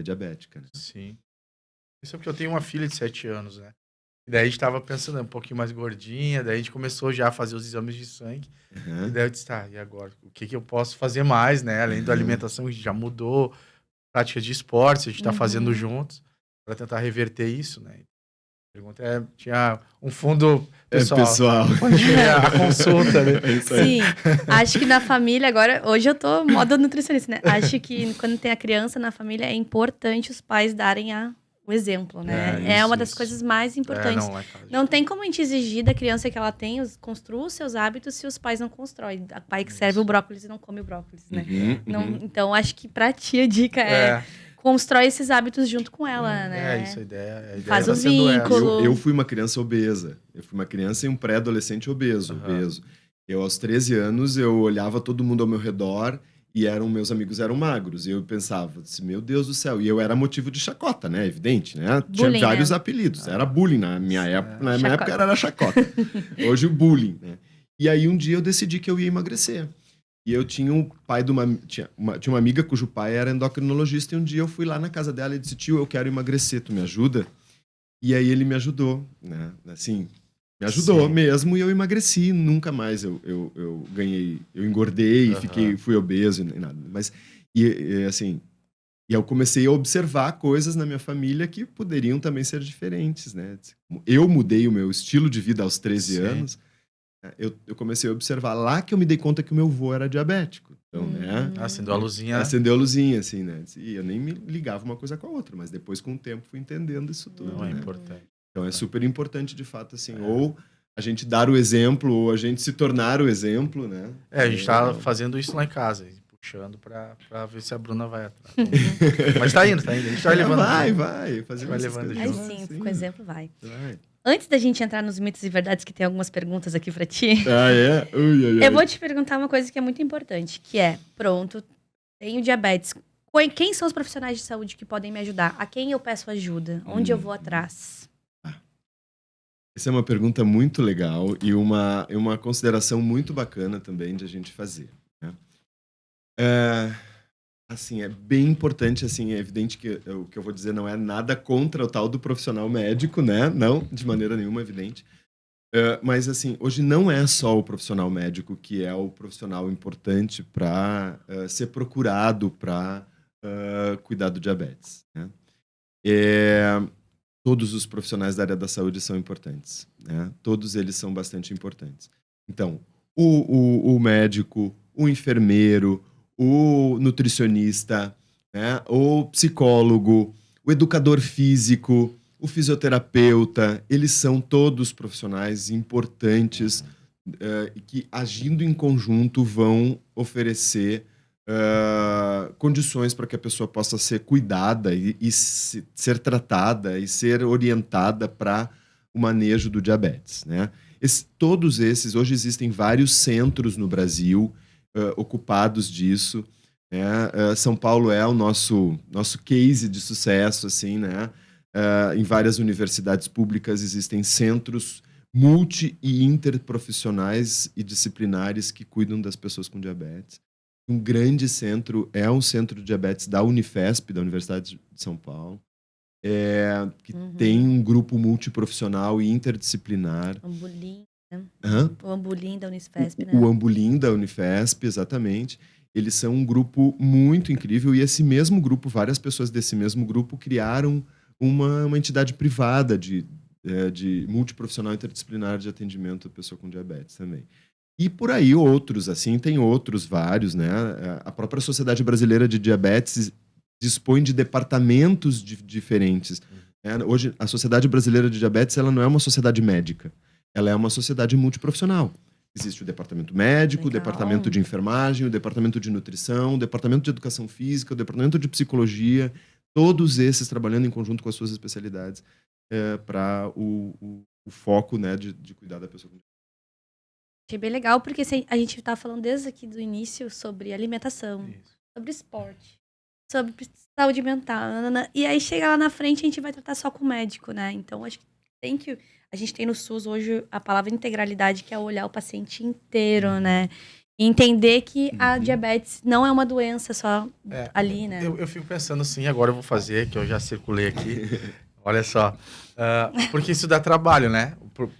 C: diabética, né?
A: Sim. Isso é porque eu tenho uma filha de 7 anos, né? E daí a gente tava pensando um pouquinho mais gordinha, daí a gente começou já a fazer os exames de sangue. E daí eu disse, e agora? O que eu posso fazer mais, né? Além da alimentação, a gente já mudou, prática de esportes, a gente tá fazendo juntos, para tentar reverter isso, né? Pergunta tinha um fundo pessoal.
C: Pessoal.
A: Onde tinha a consulta, né?
C: É isso aí.
B: Sim, acho que na família agora, hoje eu tô modo nutricionista, né? Acho que quando tem a criança na família é importante os pais darem o exemplo, né? É uma das coisas mais importantes. Não tem como a gente exigir da criança que ela construa os seus hábitos se os pais não constroem. O pai que serve o brócolis e não come o brócolis, né? Então, acho que pra ti a dica é constrói esses hábitos junto com ela, né?
A: Isso, a ideia
B: faz
A: tá
B: o vínculo.
C: Eu fui uma criança obesa. Eu fui uma criança e um pré-adolescente obeso. Eu, aos 13 anos, eu olhava todo mundo ao meu redor e meus amigos eram magros. E eu pensava assim, meu Deus do céu. E eu era motivo de chacota, né? Evidente, né?
B: Bullying,
C: tinha vários apelidos. Era bullying na minha época. Na minha época era chacota. Hoje o bullying, né? E aí um dia eu decidi que eu ia emagrecer. E eu tinha um pai tinha uma amiga cujo pai era endocrinologista, e um dia eu fui lá na casa dela e disse, tio, eu quero emagrecer, tu me ajuda? E aí ele me ajudou, né? Assim, me ajudou mesmo, e eu emagreci, nunca mais eu ganhei, eu engordei, fui obeso e nada. Mas, assim, e eu comecei a observar coisas na minha família que poderiam também ser diferentes, né? Eu mudei o meu estilo de vida aos 13 anos. Eu comecei a observar lá que eu me dei conta que o meu avô era diabético. Então, né?
A: Acendeu a luzinha.
C: Acendeu a luzinha, assim, né? E eu nem me ligava uma coisa com a outra, mas depois, com o tempo, fui entendendo isso tudo.
A: Não, é
C: né?
A: importante.
C: Então, é super importante, de fato, assim, ou a gente dar o exemplo, ou a gente se tornar o exemplo, né?
A: A gente tá fazendo isso lá em casa, puxando pra ver se a Bruna vai atrás. Mas tá indo. A gente vai levando.
C: Vai.
A: Vai levando junto.
B: Sim, com o exemplo vai. Antes da gente entrar nos mitos e verdades, que tem algumas perguntas aqui pra ti. Eu vou te perguntar uma coisa que é muito importante, que é, pronto, tenho diabetes. Quem são os profissionais de saúde que podem me ajudar? A quem eu peço ajuda? Onde eu vou atrás?
C: Essa é uma pergunta muito legal e uma consideração muito bacana também de a gente fazer. Né? Assim, é bem importante, assim, é evidente que o que eu vou dizer não é nada contra o tal do profissional médico, né? Não, de maneira nenhuma, evidente. Mas, assim, hoje não é só o profissional médico que é o profissional importante para ser procurado para cuidar do diabetes, né? Todos os profissionais da área da saúde são importantes, né? Todos eles são bastante importantes. Então, o médico, o enfermeiro, o nutricionista, né? O psicólogo, o educador físico, o fisioterapeuta, eles são todos profissionais importantes que, agindo em conjunto, vão oferecer condições para que a pessoa possa ser cuidada e ser tratada e ser orientada para o manejo do diabetes, né? Todos esses, hoje existem vários centros no Brasil ocupados disso, né? São Paulo é o nosso case de sucesso, assim, né? Em várias universidades públicas existem centros multi- e interprofissionais e disciplinares que cuidam das pessoas com diabetes. Um grande centro é um centro de diabetes da Unifesp, da Universidade de São Paulo, que tem um grupo multiprofissional e interdisciplinar.
B: Ambulim, né?
C: Hã?
B: O Ambulim da Unifesp, né?
C: O Ambulim da Unifesp, exatamente. Eles são um grupo muito incrível, e esse mesmo grupo, várias pessoas desse mesmo grupo criaram uma entidade privada de multiprofissional interdisciplinar de atendimento à pessoa com diabetes também. E por aí outros, assim, tem outros vários, né? A própria Sociedade Brasileira de Diabetes dispõe de departamentos diferentes. Hoje, a Sociedade Brasileira de Diabetes, ela não é uma sociedade médica, ela é uma sociedade multiprofissional. Existe o departamento médico, o departamento de enfermagem, o departamento de nutrição, o departamento de educação física, o departamento de psicologia, todos esses trabalhando em conjunto com as suas especialidades para o foco, né, de cuidar da pessoa com diabetes.
B: Achei bem legal, porque a gente tá falando desde aqui do início sobre alimentação, sobre esporte, sobre saúde mental, e aí chega lá na frente a gente vai tratar só com o médico, né? Então acho que a gente tem no SUS hoje a palavra integralidade, que é olhar o paciente inteiro, né? E entender que a diabetes não é uma doença só ali, né?
A: Eu fico pensando assim, agora eu vou fazer, que eu já circulei aqui. Olha só, porque isso dá trabalho, né?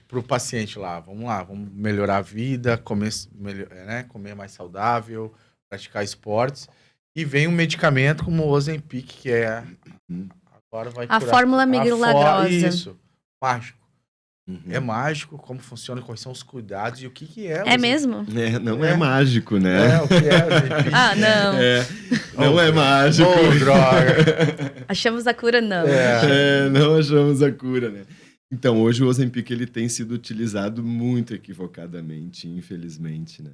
A: Pro paciente lá. Vamos melhorar a vida, comer mais saudável, praticar esportes. E vem um medicamento como o Ozempic, que agora vai curar.
B: A fórmula milagrosa.
A: Isso. mágico.
C: Uhum.
A: É mágico como funciona, quais são os cuidados e o que é.
B: É mesmo?
C: Não é mágico, né?
A: O que é Ozempic?
B: Ah, não.
C: Não é mágico.
A: Droga.
B: Achamos a cura, não.
C: Não achamos a cura, né? Então, hoje o Ozempic ele tem sido utilizado muito equivocadamente, infelizmente, né?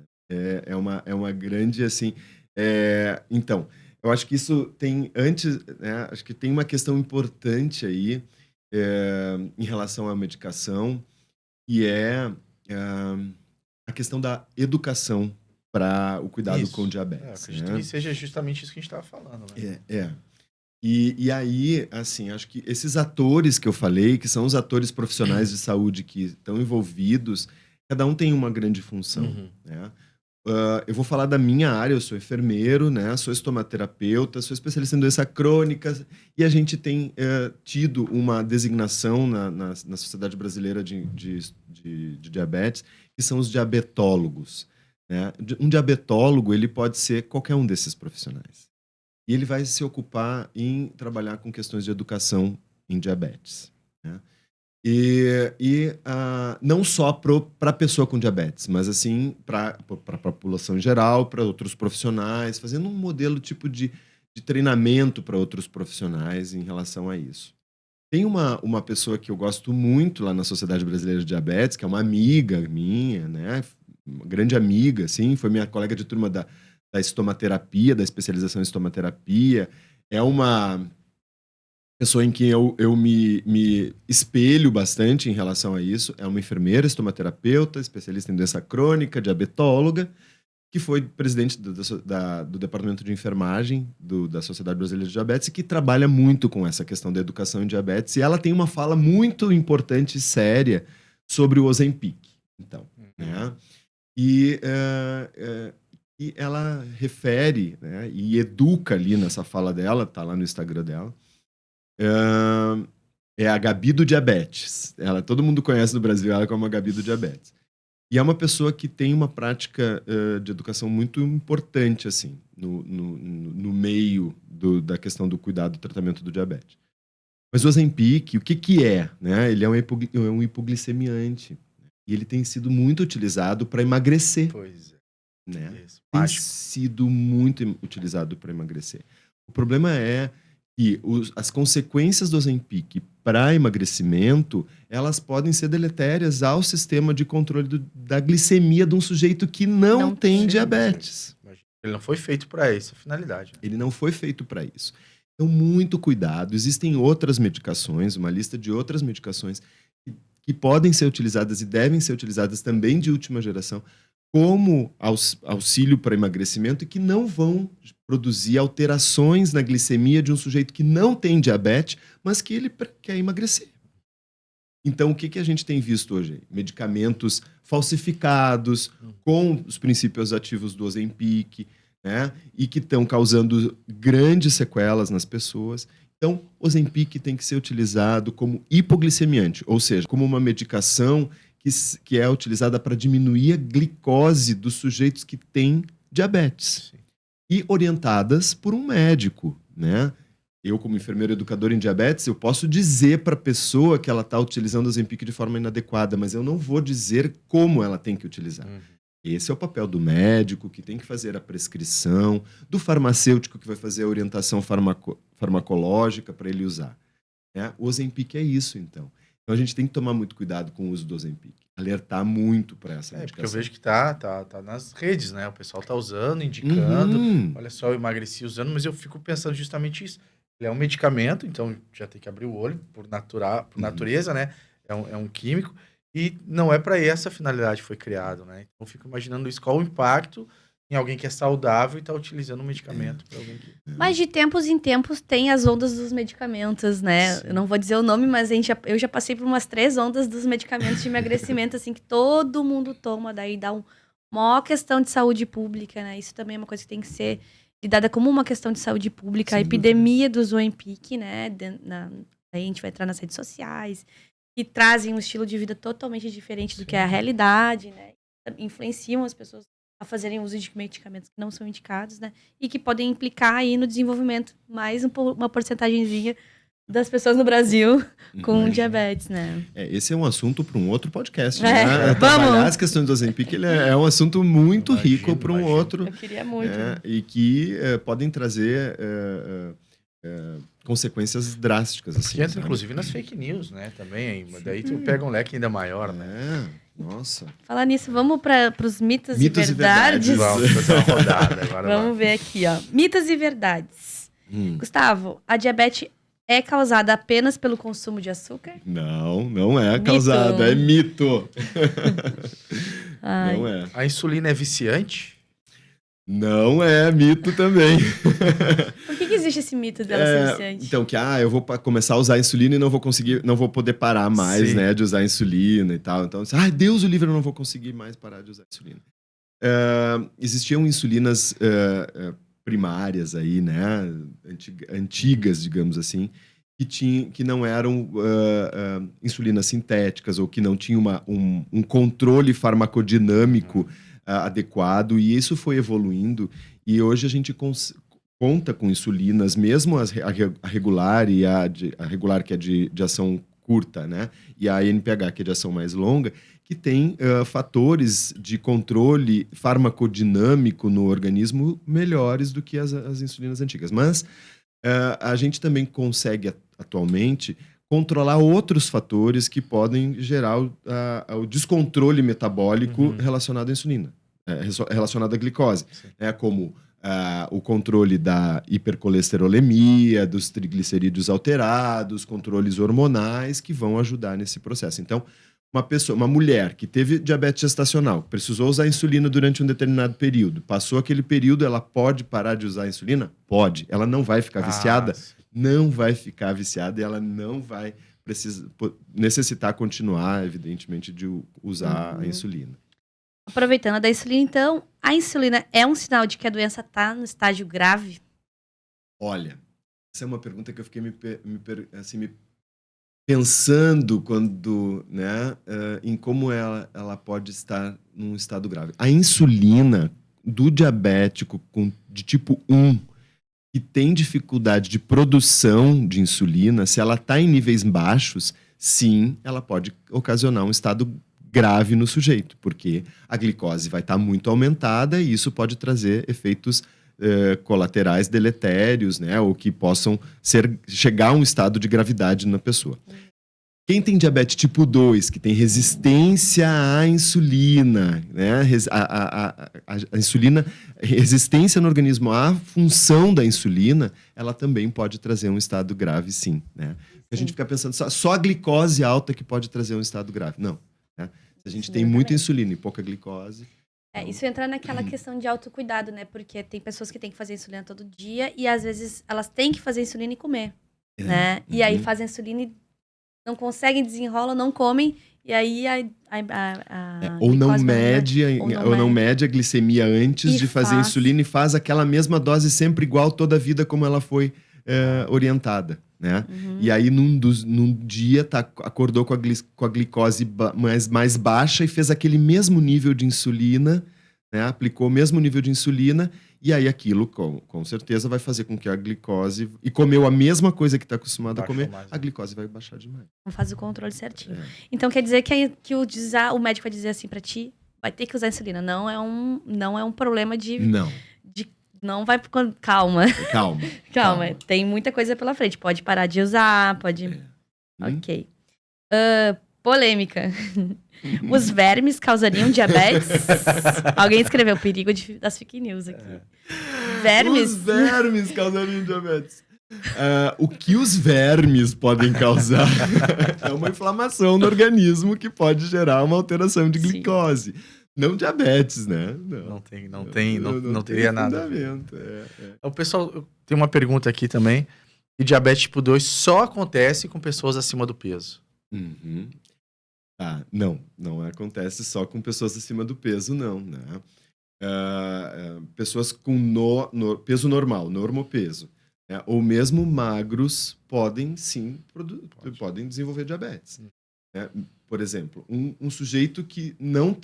C: É uma grande, assim... Então, eu acho que isso tem antes... Né? Acho que tem uma questão importante aí em relação à medicação, e a questão da educação para o cuidado com diabetes.
A: Acredito que seja justamente isso que a gente estava falando, né?
C: E aí, assim, acho que esses atores que eu falei, que são os atores profissionais de saúde que estão envolvidos, cada um tem uma grande função, né? Eu vou falar da minha área, eu sou enfermeiro, né? Sou estomaterapeuta, sou especialista em doença crônica, e a gente tem tido uma designação na Sociedade Brasileira de Diabetes, que são os diabetólogos, né? Um diabetólogo, ele pode ser qualquer um desses profissionais. E ele vai se ocupar em trabalhar com questões de educação em diabetes, né? Não só para a pessoa com diabetes, mas assim para a população em geral, para outros profissionais, fazendo um modelo tipo de treinamento para outros profissionais em relação a isso. Tem uma pessoa que eu gosto muito lá na Sociedade Brasileira de Diabetes, que é uma amiga minha, né? Uma grande amiga, assim, foi minha colega de turma da estomaterapia, da especialização em estomaterapia. É uma pessoa em quem eu me espelho bastante em relação a isso. É uma enfermeira, estomaterapeuta, especialista em doença crônica, diabetóloga, que foi presidente do departamento de enfermagem da Sociedade Brasileira de Diabetes e que trabalha muito com essa questão da educação em diabetes. E ela tem uma fala muito importante e séria sobre o Ozempic. Então, né? E ela refere, né, e educa ali nessa fala dela, tá lá no Instagram dela, é a Gabi do Diabetes. Todo mundo conhece no Brasil ela como a Gabi do Diabetes. E é uma pessoa que tem uma prática de educação muito importante, assim, no meio da questão do cuidado do tratamento do diabetes. Mas o Ozempic, o que é? Né? Ele é um hipoglicemiante. E ele tem sido muito utilizado para emagrecer.
A: Pois é.
C: Né?
A: Isso,
C: Tem
A: mágico.
C: sido muito utilizado para emagrecer. O problema é que as consequências do Ozempic para emagrecimento, elas podem ser deletérias ao sistema de controle da glicemia de um sujeito que não tem diabetes.
A: Ele não foi feito para essa finalidade. Né?
C: Ele não foi feito para isso. Então, muito cuidado. Existem outras medicações, uma lista de outras medicações que podem ser utilizadas e devem ser utilizadas também de última geração como auxílio para emagrecimento e que não vão produzir alterações na glicemia de um sujeito que não tem diabetes, mas que ele quer emagrecer. Então, o que a gente tem visto hoje? Medicamentos falsificados, com os princípios ativos do Ozempic, né? E que estão causando grandes sequelas nas pessoas. Então, o Ozempic tem que ser utilizado como hipoglicemiante, ou seja, como uma medicação que é utilizada para diminuir a glicose dos sujeitos que têm diabetes. Sim. E orientadas por um médico, né? Eu, como enfermeiro educador em diabetes, eu posso dizer para a pessoa que ela está utilizando o Ozempic de forma inadequada, mas eu não vou dizer como ela tem que utilizar. Esse é o papel do médico, que tem que fazer a prescrição, do farmacêutico, que vai fazer a orientação farmacológica para ele usar. Né? O Ozempic é isso, então. Então a gente tem que tomar muito cuidado com o uso do Ozempic. Alertar muito para essa medicação.
A: Porque eu vejo que tá nas redes, né? O pessoal tá usando, indicando. Olha só, eu emagreci usando, mas eu fico pensando justamente isso. Ele é um medicamento, então já tem que abrir o olho por natureza, né? É um químico. E não é para essa finalidade que foi criado, né? Então eu fico imaginando isso, qual o impacto em alguém que é saudável e está utilizando um medicamento para alguém que...
B: Mas de tempos em tempos tem as ondas dos medicamentos, né? Sim. Eu não vou dizer o nome, mas eu já passei por umas 3 ondas dos medicamentos de emagrecimento, assim, que todo mundo toma, daí dá uma maior questão de saúde pública, né? Isso também é uma coisa que tem que ser lidada como uma questão de saúde pública. Sim, a epidemia do Ozempic, né? Aí a gente vai entrar nas redes sociais, que trazem um estilo de vida totalmente diferente do que é a realidade, né? Influenciam as pessoas a fazerem uso de medicamentos que não são indicados, né? E que podem implicar aí no desenvolvimento mais uma porcentagemzinha das pessoas no Brasil com
C: Imagina.
B: diabetes, né?
C: Esse é um assunto para um outro podcast.
B: É,
C: Né?
B: vamos!
C: Trabalhar as questões do Ozempic ele é um assunto muito
A: Imagino,
C: rico para um
A: imagino.
C: outro.
B: Eu queria muito.
C: E que podem trazer consequências drásticas. Assim,
A: Que entra,
C: sabe?
A: inclusive, nas fake news, né? Também. Daí tu pega um leque ainda maior, né?
C: Nossa.
B: Falar nisso, vamos para os mitos,
C: Mitos
B: e
C: e
B: verdades.
C: verdades.
A: Vamos fazer uma rodada agora.
B: Vamos ver aqui, ó. Mitos e verdades.
C: Hum.
B: Gustavo, a diabetes é causada apenas pelo consumo de açúcar?
C: Não é
B: Mito.
C: causado, é mito.
B: Ai.
C: Não é.
A: A insulina é viciante?
C: Não é mito também.
B: Por que existe esse mito dela ser viciante?
C: Então, eu vou começar a usar insulina e não vou poder parar mais,
A: Sim.
C: né, de usar insulina e tal. Então, Deus o livre, eu não vou conseguir mais parar de usar insulina. Existiam insulinas primárias aí, né, antigas, digamos assim, que não eram insulinas sintéticas ou que não tinham um controle farmacodinâmico adequado, e isso foi evoluindo, e hoje a gente conta com insulinas, mesmo a regular e a regular, que é de ação curta, né? E a NPH, que é de ação mais longa, que tem fatores de controle farmacodinâmico no organismo melhores do que as insulinas antigas. Mas a gente também consegue, atualmente, controlar outros fatores que podem gerar o descontrole metabólico relacionado à insulina, relacionado à glicose, como o controle da hipercolesterolemia, dos triglicerídeos alterados, controles hormonais que vão ajudar nesse processo. Então, uma mulher que teve diabetes gestacional, precisou usar insulina durante um determinado período, passou aquele período, ela pode parar de usar a insulina? Pode. Ela não vai ficar viciada? Não vai ficar viciada, e ela não vai necessitar continuar, evidentemente, de usar a insulina.
B: Aproveitando da insulina, então, a insulina é um sinal de que a doença está no estágio grave?
C: Olha, essa é uma pergunta que eu fiquei me pensando quando, né, em como ela pode estar num estado grave. A insulina do diabético de tipo 1, que tem dificuldade de produção de insulina, se ela está em níveis baixos, sim, ela pode ocasionar um estado grave no sujeito, porque a glicose vai estar muito aumentada e isso pode trazer efeitos colaterais deletérios, né, ou que possam chegar a um estado de gravidade na pessoa. Quem tem diabetes tipo 2, que tem resistência à insulina, né? A insulina, resistência no organismo à função da insulina, ela também pode trazer um estado grave, sim, né? A gente fica pensando, só a glicose alta que pode trazer um estado grave. Não. Né? Se a gente tem muita insulina e pouca glicose...
B: Isso entra naquela questão de autocuidado, né? Porque tem pessoas que têm que fazer insulina todo dia e, às vezes, elas têm que fazer insulina e comer, né? E aí fazem insulina e não conseguem, desenrolam, não comem, e aí
C: ou não mede a glicemia antes de fazer a insulina e faz aquela mesma dose sempre igual toda a vida como ela foi orientada, né? E aí num dia acordou com a glicose mais baixa e fez aquele mesmo nível de insulina, né? Aplicou o mesmo nível de insulina, e aí aquilo com certeza vai fazer com que a glicose, e comeu a mesma coisa que está acostumado a comer, a glicose vai baixar demais.
B: Não faz o controle certinho. Então quer dizer que o médico vai dizer assim pra ti, vai ter que usar insulina. Não é um problema de... Não vai... Calma. Calma. Tem muita coisa pela frente. Pode parar de usar, pode... Ok. Polêmica. Os vermes causariam diabetes? Alguém escreveu o perigo das fake news aqui. Vermes?
C: Os vermes causariam diabetes. O que os vermes podem causar é uma inflamação no organismo que pode gerar uma alteração de glicose. Não diabetes, né?
A: Não teria nada. O pessoal tem uma pergunta aqui também. E diabetes tipo 2 só acontece com pessoas acima do peso.
C: Não acontece só com pessoas acima do peso, não, né? Pessoas com peso normal, normopeso, né? Ou mesmo magros podem sim podem desenvolver diabetes. Né? Por exemplo, um sujeito que não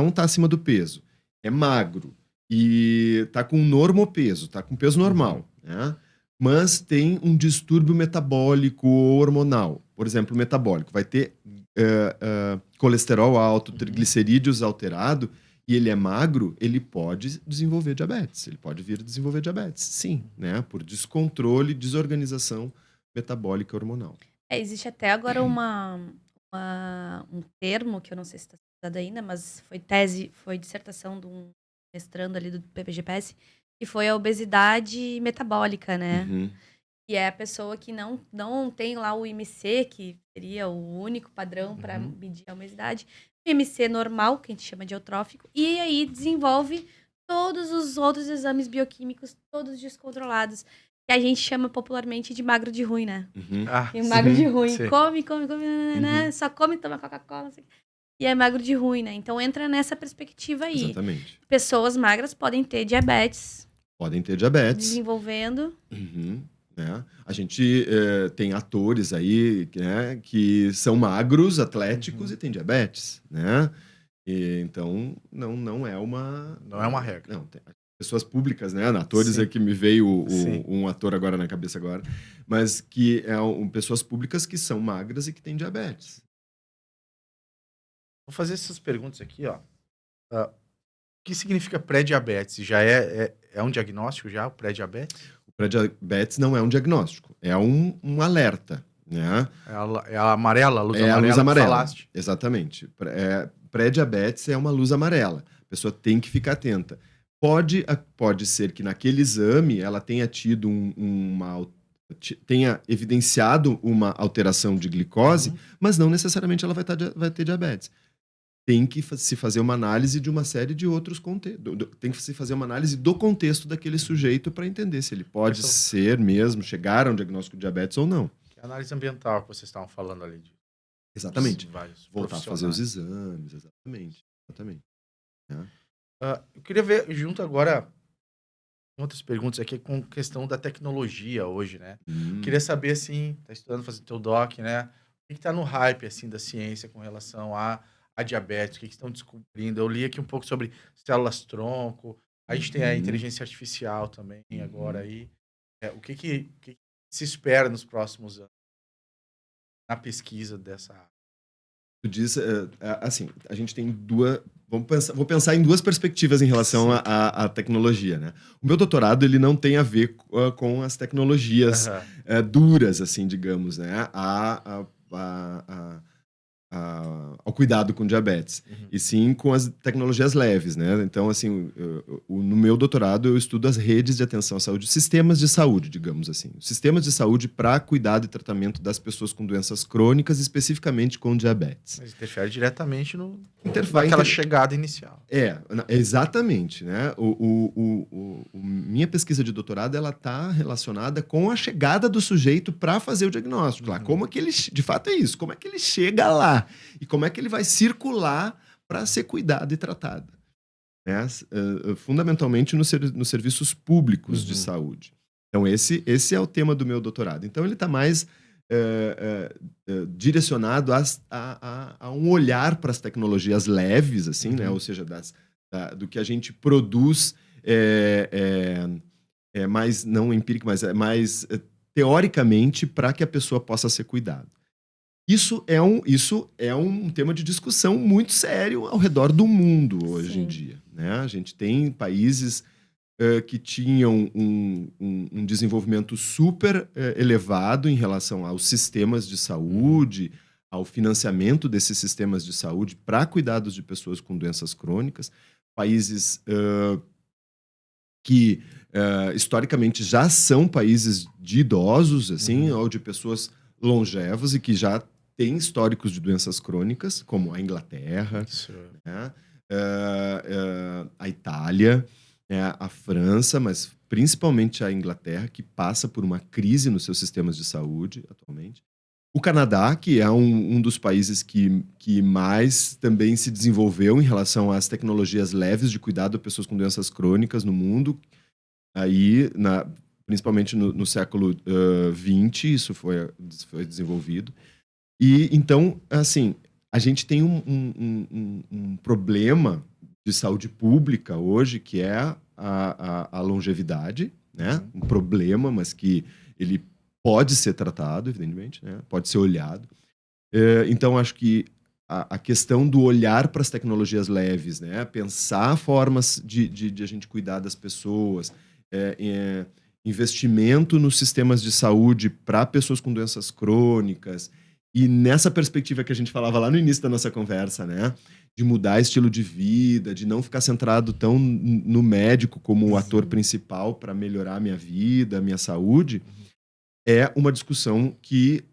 C: está acima do peso, é magro e está com normopeso, está com peso normal, né? mas tem um distúrbio metabólico ou hormonal. Por exemplo, metabólico. Vai ter colesterol alto, triglicerídeos alterado, e ele é magro, ele pode desenvolver diabetes. Ele pode vir a desenvolver diabetes, sim, né? Por descontrole, desorganização metabólica hormonal.
B: Existe até agora um termo, que eu não sei se está citado ainda, mas foi dissertação de um mestrando ali do PPGPS, que foi a obesidade metabólica, né?
C: Uhum.
B: E é a pessoa que não tem lá o IMC, que seria o único padrão para medir a obesidade. O IMC normal, que a gente chama de eutrófico, e aí desenvolve todos os outros exames bioquímicos, todos descontrolados, que a gente chama popularmente de magro de ruim, né? E magro de ruim,
A: sim.
B: come, né? Só come, toma Coca-Cola, não sei o quê. E é magro de ruim, né? Então entra nessa perspectiva aí.
C: Exatamente.
B: Pessoas magras podem ter diabetes.
C: Podem ter diabetes.
B: Desenvolvendo.
C: Né? A gente tem atores aí, né, que são magros, atléticos e têm diabetes, né? E, então, não é uma...
A: Não é uma regra.
C: Não, tem pessoas públicas, né? Atores é que me veio um ator agora na cabeça agora, mas que pessoas públicas que são magras e que têm diabetes.
A: Vou fazer essas perguntas aqui, ó. O que significa pré-diabetes? Já é um diagnóstico já, o pré-diabetes?
C: O pré-diabetes não é um diagnóstico, é um alerta, né?
A: É a amarela, a luz amarela.
C: A luz
A: que
C: amarela,
A: falaste.
C: exatamente. Pré-diabetes é uma luz amarela. A pessoa tem que ficar atenta. Pode ser que naquele exame ela tenha tido tenha evidenciado uma alteração de glicose, mas não necessariamente ela vai ter diabetes. Tem que se fazer uma análise de uma série de outros contextos. Tem que se fazer uma análise do contexto daquele sujeito para entender se ele pode ser mesmo, chegar a um diagnóstico de diabetes ou não.
A: Que é a análise ambiental que vocês estavam falando ali.
C: Exatamente. Voltar a fazer os exames, exatamente.
A: Eu queria ver junto agora outras perguntas aqui com questão da tecnologia hoje, né? Queria saber, assim, tá estudando, fazendo teu doc, né? O que tá no hype, assim, da ciência com relação a diabetes? O que estão descobrindo? Eu li aqui um pouco sobre células-tronco. A gente tem a inteligência artificial também agora aí. O que se espera nos próximos anos na pesquisa dessa área?
C: Tu diz, assim, a gente tem vou pensar em duas perspectivas em relação à tecnologia, né? O meu doutorado, ele não tem a ver com as tecnologias duras, assim, digamos, né? Ao cuidado com diabetes, e sim com as tecnologias leves, né? Então, assim, no meu doutorado eu estudo as redes de atenção à saúde, sistemas de saúde, digamos assim. Sistemas de saúde para cuidado e tratamento das pessoas com doenças crônicas, especificamente com diabetes.
A: Mas interfere diretamente naquela chegada inicial.
C: Exatamente, né? Minha pesquisa de doutorado, ela está relacionada com a chegada do sujeito para fazer o diagnóstico. Lá, como é que ele, de fato é isso, como é que ele chega lá e como é que ele vai circular para ser cuidado e tratado, né? Fundamentalmente nos serviços públicos de saúde. Então esse é o tema do meu doutorado. Então ele está mais direcionado a um olhar para as tecnologias leves, assim, né? Ou seja, do que a gente produz mais não empírico, mas mais teoricamente para que a pessoa possa ser cuidada. Isso é um tema de discussão muito sério ao redor do mundo hoje em dia, né? A gente tem países que tinham um desenvolvimento super elevado em relação aos sistemas de saúde, ao financiamento desses sistemas de saúde para cuidados de pessoas com doenças crônicas. Países que historicamente já são países de idosos, assim, ou de pessoas longevas e que já têm históricos de doenças crônicas, como a Inglaterra, né? A Itália, a França, mas principalmente a Inglaterra, que passa por uma crise nos seus sistemas de saúde atualmente. O Canadá, que é um dos países que mais também se desenvolveu em relação às tecnologias leves de cuidado de pessoas com doenças crônicas no mundo. Aí, principalmente no século XX, isso foi desenvolvido. E então, assim, a gente tem um problema de saúde pública hoje, que é a longevidade, né? Um problema, mas que ele pode ser tratado, evidentemente, né? Pode ser olhado. Então, acho que a questão do olhar para as tecnologias leves, né? Pensar formas de a gente cuidar das pessoas, investimento nos sistemas de saúde para pessoas com doenças crônicas, e nessa perspectiva que a gente falava lá no início da nossa conversa, né? De mudar estilo de vida, de não ficar centrado tão no médico como o ator principal para melhorar a minha vida, a minha saúde, é uma discussão que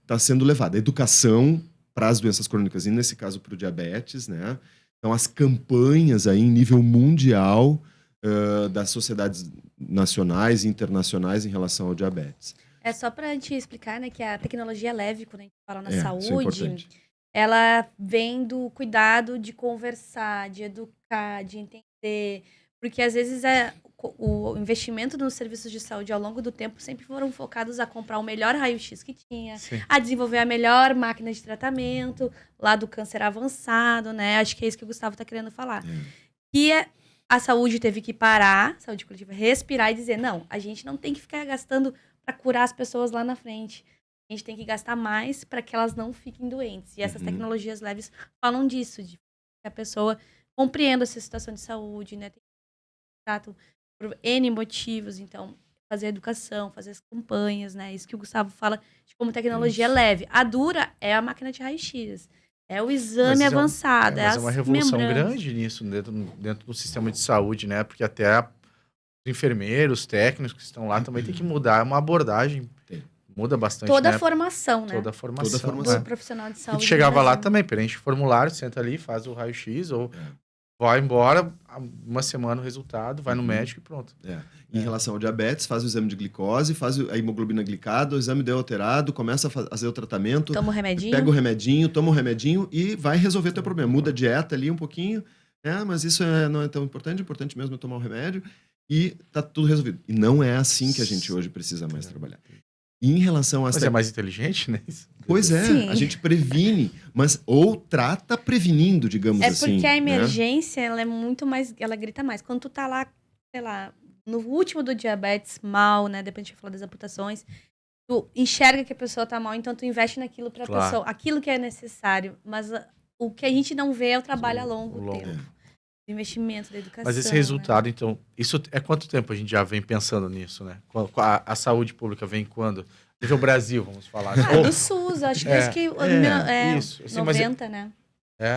C: está sendo levada. A educação para as doenças crônicas, e nesse caso para o diabetes, né? Então, as campanhas aí em nível mundial das sociedades nacionais e internacionais em relação ao diabetes.
B: É só para a gente explicar, né, que a tecnologia leve, quando a gente fala na
C: Isso é
B: saúde,
C: importante.
B: ela vem do cuidado de conversar, de educar, de entender. Porque às vezes o investimento nos serviços de saúde ao longo do tempo sempre foram focados a comprar o melhor raio-x que tinha,
A: Sim.
B: a desenvolver a melhor máquina de tratamento, lá do câncer avançado, né? Acho que é isso que o Gustavo está querendo falar. E a saúde teve que parar, saúde coletiva, respirar e dizer, não, a gente não tem que ficar gastando para curar as pessoas lá na frente. A gente tem que gastar mais para que elas não fiquem doentes. E essas tecnologias leves falam disso, de que a pessoa compreenda essa situação de saúde, né? Tratam por N motivos, então, fazer educação, fazer as campanhas, né? Isso que o Gustavo fala de como tecnologia leve. A dura é a máquina de raio-x, é o exame avançado,
A: mas é uma revolução
B: membranas.
A: grande nisso, dentro do sistema de saúde, né? Porque até os enfermeiros, técnicos que estão lá também tem que mudar uma abordagem. Muda bastante,
B: Toda
A: né?
B: a formação, né?
A: Toda a formação.
B: Do profissional de
A: E
B: saúde.
A: tu chegava
B: no
A: lá
B: Brasil.
A: também, preenche o formulário, senta ali, faz o raio-x ou vai embora, uma semana o resultado, vai no médico e pronto.
C: Em relação ao diabetes, faz o exame de glicose, faz a hemoglobina glicada, o exame deu alterado, começa a fazer o tratamento.
B: Toma o remedinho.
C: Pega o remedinho, toma o remedinho e vai resolver o teu problema. Muda a dieta ali um pouquinho, mas isso não é tão importante, o importante mesmo é tomar o remédio e tá tudo resolvido. E não é assim que a gente hoje precisa mais trabalhar. E em relação às...
A: Mas é mais inteligente, né?
C: Pois é,
B: Sim.
C: a gente previne, mas ou trata prevenindo, digamos assim.
B: É porque a
C: né?
B: emergência, ela é muito mais, ela grita mais. Quando tu tá lá, sei lá, no último do diabetes, mal, né? Depois a gente vai falar das amputações, tu enxerga que a pessoa tá mal, então tu investe naquilo pra pessoa, aquilo que é necessário. Mas o que a gente não vê é o trabalho a longo tempo. O investimento da educação.
A: Mas esse resultado, então, isso é quanto tempo a gente já vem pensando nisso, né? A saúde pública vem quando? Nível Brasil, vamos falar.
B: Do SUS, acho que desde que
A: isso. Assim,
B: 90, né?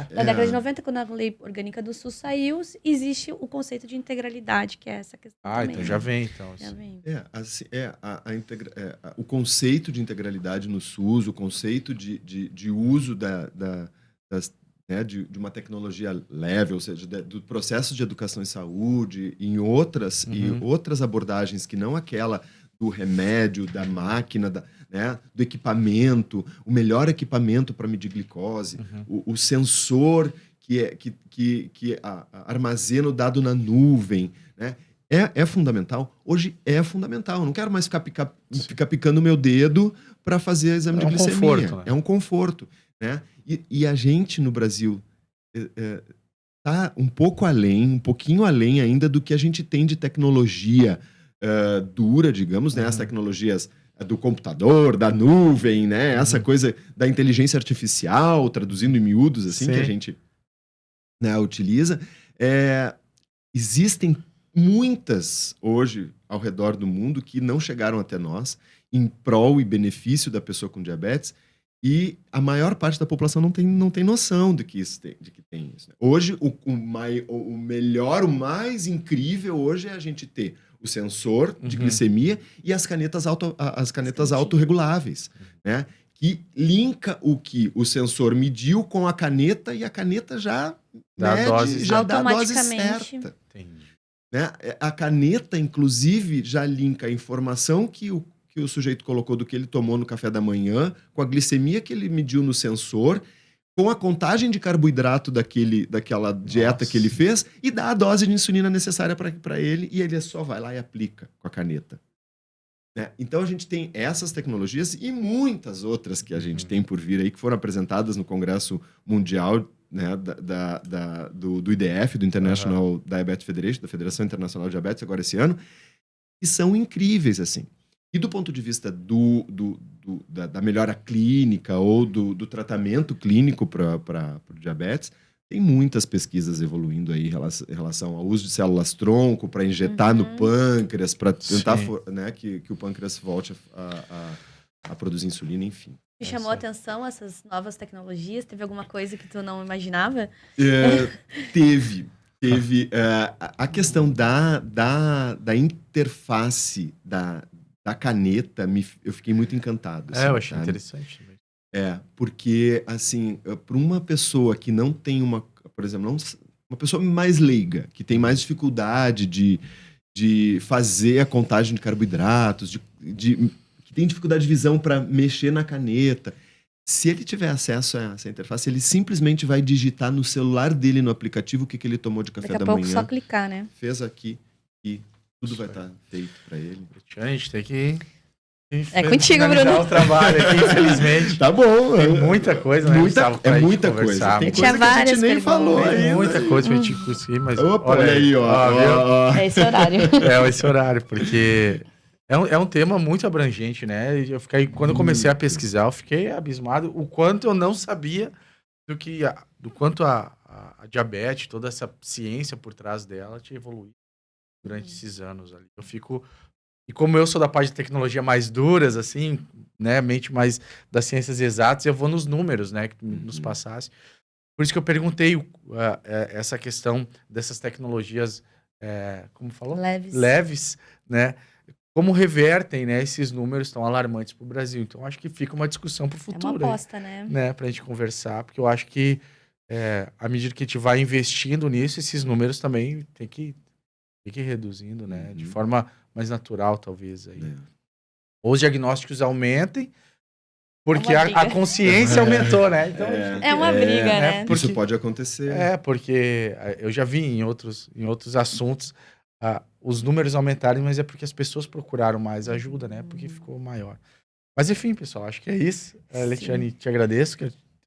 B: Na década de 90, quando a lei orgânica do SUS saiu, existe o conceito de integralidade, que é essa questão também.
A: Então já vem, então.
B: Já vem.
C: O conceito de integralidade no SUS, o conceito de uso de uma tecnologia leve, ou seja, do processo de educação em saúde, em outras abordagens que não aquela do remédio, da máquina, do equipamento, o melhor equipamento para medir glicose, o sensor que armazena o dado na nuvem, né? É fundamental. Hoje é fundamental. Eu não quero mais ficar picando o meu dedo para fazer exame de glicemia.
A: Conforto, né?
C: É um conforto. Né? E a gente no Brasil está um pouquinho além ainda do que a gente tem de tecnologia dura, digamos, né? As tecnologias do computador, da nuvem, né? Essa coisa da inteligência artificial, traduzindo em miúdos, assim, que a gente utiliza. Existem muitas hoje ao redor do mundo que não chegaram até nós em prol e benefício da pessoa com diabetes. E a maior parte da população não tem noção de que tem isso. Né? Hoje, o melhor, o mais incrível hoje é a gente ter o sensor de glicemia e as canetas autorreguláveis, né? Que linka o que o sensor mediu com a caneta e a caneta já
A: dá
C: mede,
A: a dose,
C: já dá a dose certa.
A: Entendi.
C: Né? A caneta, inclusive, já linka a informação que o sujeito colocou do que ele tomou no café da manhã, com a glicemia que ele mediu no sensor, com a contagem de carboidrato daquela dieta que ele fez e dá a dose de insulina necessária para ele e ele só vai lá e aplica com a caneta. Né? Então a gente tem essas tecnologias e muitas outras que a gente tem por vir aí, que foram apresentadas no Congresso Mundial, né, do IDF, do International Diabetes Federation, da Federação Internacional de Diabetes, agora esse ano, que são incríveis, assim. E do ponto de vista da melhora clínica ou do tratamento clínico para o diabetes, tem muitas pesquisas evoluindo aí em relação ao uso de células-tronco para injetar no pâncreas, para tentar né, que o pâncreas volte a produzir insulina, enfim.
B: Te chamou a atenção essas novas tecnologias? Teve alguma coisa que tu não imaginava?
C: Teve a questão da interface da caneta, eu fiquei muito encantado. Assim,
A: eu achei interessante também.
C: Porque, assim, para uma pessoa que não tem por exemplo, uma pessoa mais leiga, que tem mais dificuldade de fazer a contagem de carboidratos, que tem dificuldade de visão para mexer na caneta, se ele tiver acesso a essa interface, ele simplesmente vai digitar no celular dele, no aplicativo, o que ele tomou de café da manhã.
B: Daqui a pouco só clicar, né?
C: Fez aqui e tudo vai estar feito para ele.
A: A gente tem que...
B: É contigo, Bruno.
A: O trabalho aqui, infelizmente.
C: Tá bom.
A: Tem muita coisa, né?
C: É muita coisa. Tem coisa que a gente nem falou ainda.
A: Tem muita coisa pra gente conseguir, mas...
C: Opa, olha aí, ó.
B: É esse horário.
A: Esse horário, porque é um tema muito abrangente, né? Quando eu comecei a pesquisar, eu fiquei abismado o quanto eu não sabia do quanto a diabetes, toda essa ciência por trás dela tinha evoluído durante esses anos ali. E como eu sou da parte de tecnologia mais duras, assim, né, mente mais das ciências exatas, eu vou nos números, né, que tu nos passasse. Por isso que eu perguntei essa questão dessas tecnologias, como falou? Leves, né, como revertem, né, esses números tão alarmantes para o Brasil. Então, acho que fica uma discussão para o futuro.
B: É uma aposta, né?
A: Para a gente conversar, porque eu acho que à medida que a gente vai investindo nisso, esses números também tem que ir reduzindo, né, de forma mais natural, talvez. Aí. Os diagnósticos aumentem, porque a consciência aumentou, né? Então,
B: é uma briga, né?
C: Porque, isso pode acontecer.
A: Porque eu já vi em outros assuntos os números aumentarem, mas é porque as pessoas procuraram mais ajuda, né? Porque ficou maior. Mas, enfim, pessoal, acho que é isso. Letiane, te agradeço.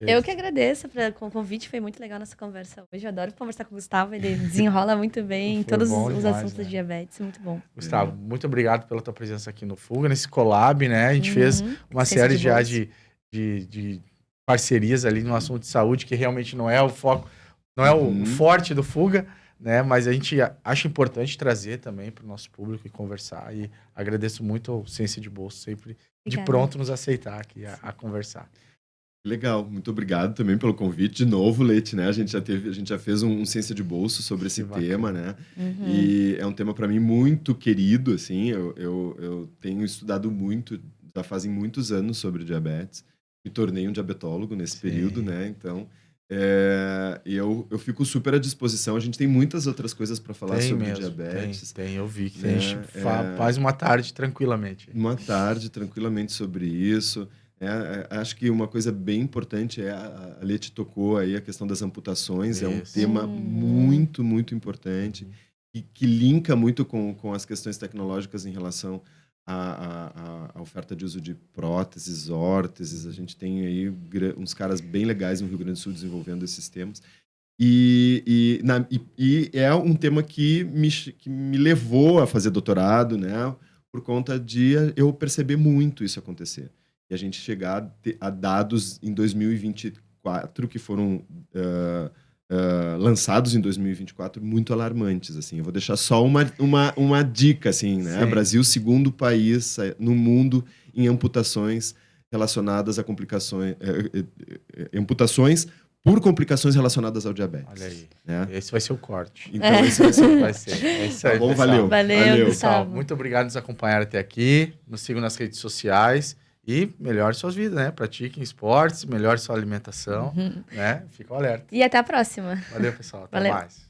B: Eu que agradeço com o convite, foi muito legal nessa conversa hoje. Eu adoro conversar com o Gustavo, ele desenrola muito bem todos os assuntos de diabetes, muito bom.
A: Gustavo, muito obrigado pela tua presença aqui no Fuga, nesse collab, né? A gente fez uma série já de parcerias ali no assunto de saúde, que realmente não é o foco, não é o forte do Fuga, né? Mas a gente acha importante trazer também para o nosso público e conversar. E agradeço muito ao Ciência de Bolso, sempre de pronto nos aceitar aqui a conversar.
C: Legal, muito obrigado também pelo convite de novo, Leti, né? A gente já fez um Ciência de Bolso sobre esse tema, né? E é um tema para mim muito querido, assim. Eu tenho estudado muito, já fazem muitos anos sobre diabetes. Me tornei um diabetólogo nesse período, né? Então, eu fico super à disposição. A gente tem muitas outras coisas para falar sobre diabetes.
A: Eu vi que a gente faz uma tarde tranquilamente.
C: Uma tarde tranquilamente sobre isso. Acho que uma coisa bem importante a Leti tocou aí a questão das amputações. É um tema muito, muito importante e que linka muito com as questões tecnológicas em relação à oferta de uso de próteses, órteses. A gente tem aí uns caras bem legais no Rio Grande do Sul desenvolvendo esses temas. E é um tema que me levou a fazer doutorado, né? Por conta de eu perceber muito isso acontecer. E a gente chegar a dados em 2024 que foram lançados em 2024 muito alarmantes, assim. Eu vou deixar só uma dica, assim, né? Sim. Brasil, segundo país no mundo em amputações relacionadas a complicações... amputações por complicações relacionadas ao diabetes.
A: Olha aí.
C: Né?
A: Esse vai ser o corte.
C: Então, esse vai ser.
A: Vai ser. É isso aí,
C: tá bom,
A: pessoal.
B: Valeu,
A: pessoal. Muito obrigado por nos acompanhar até aqui. Nos sigam nas redes sociais. E melhore suas vidas, né? Pratiquem esportes, melhore sua alimentação, né? Fica alerta.
B: E até a próxima.
A: Valeu, pessoal. Até mais.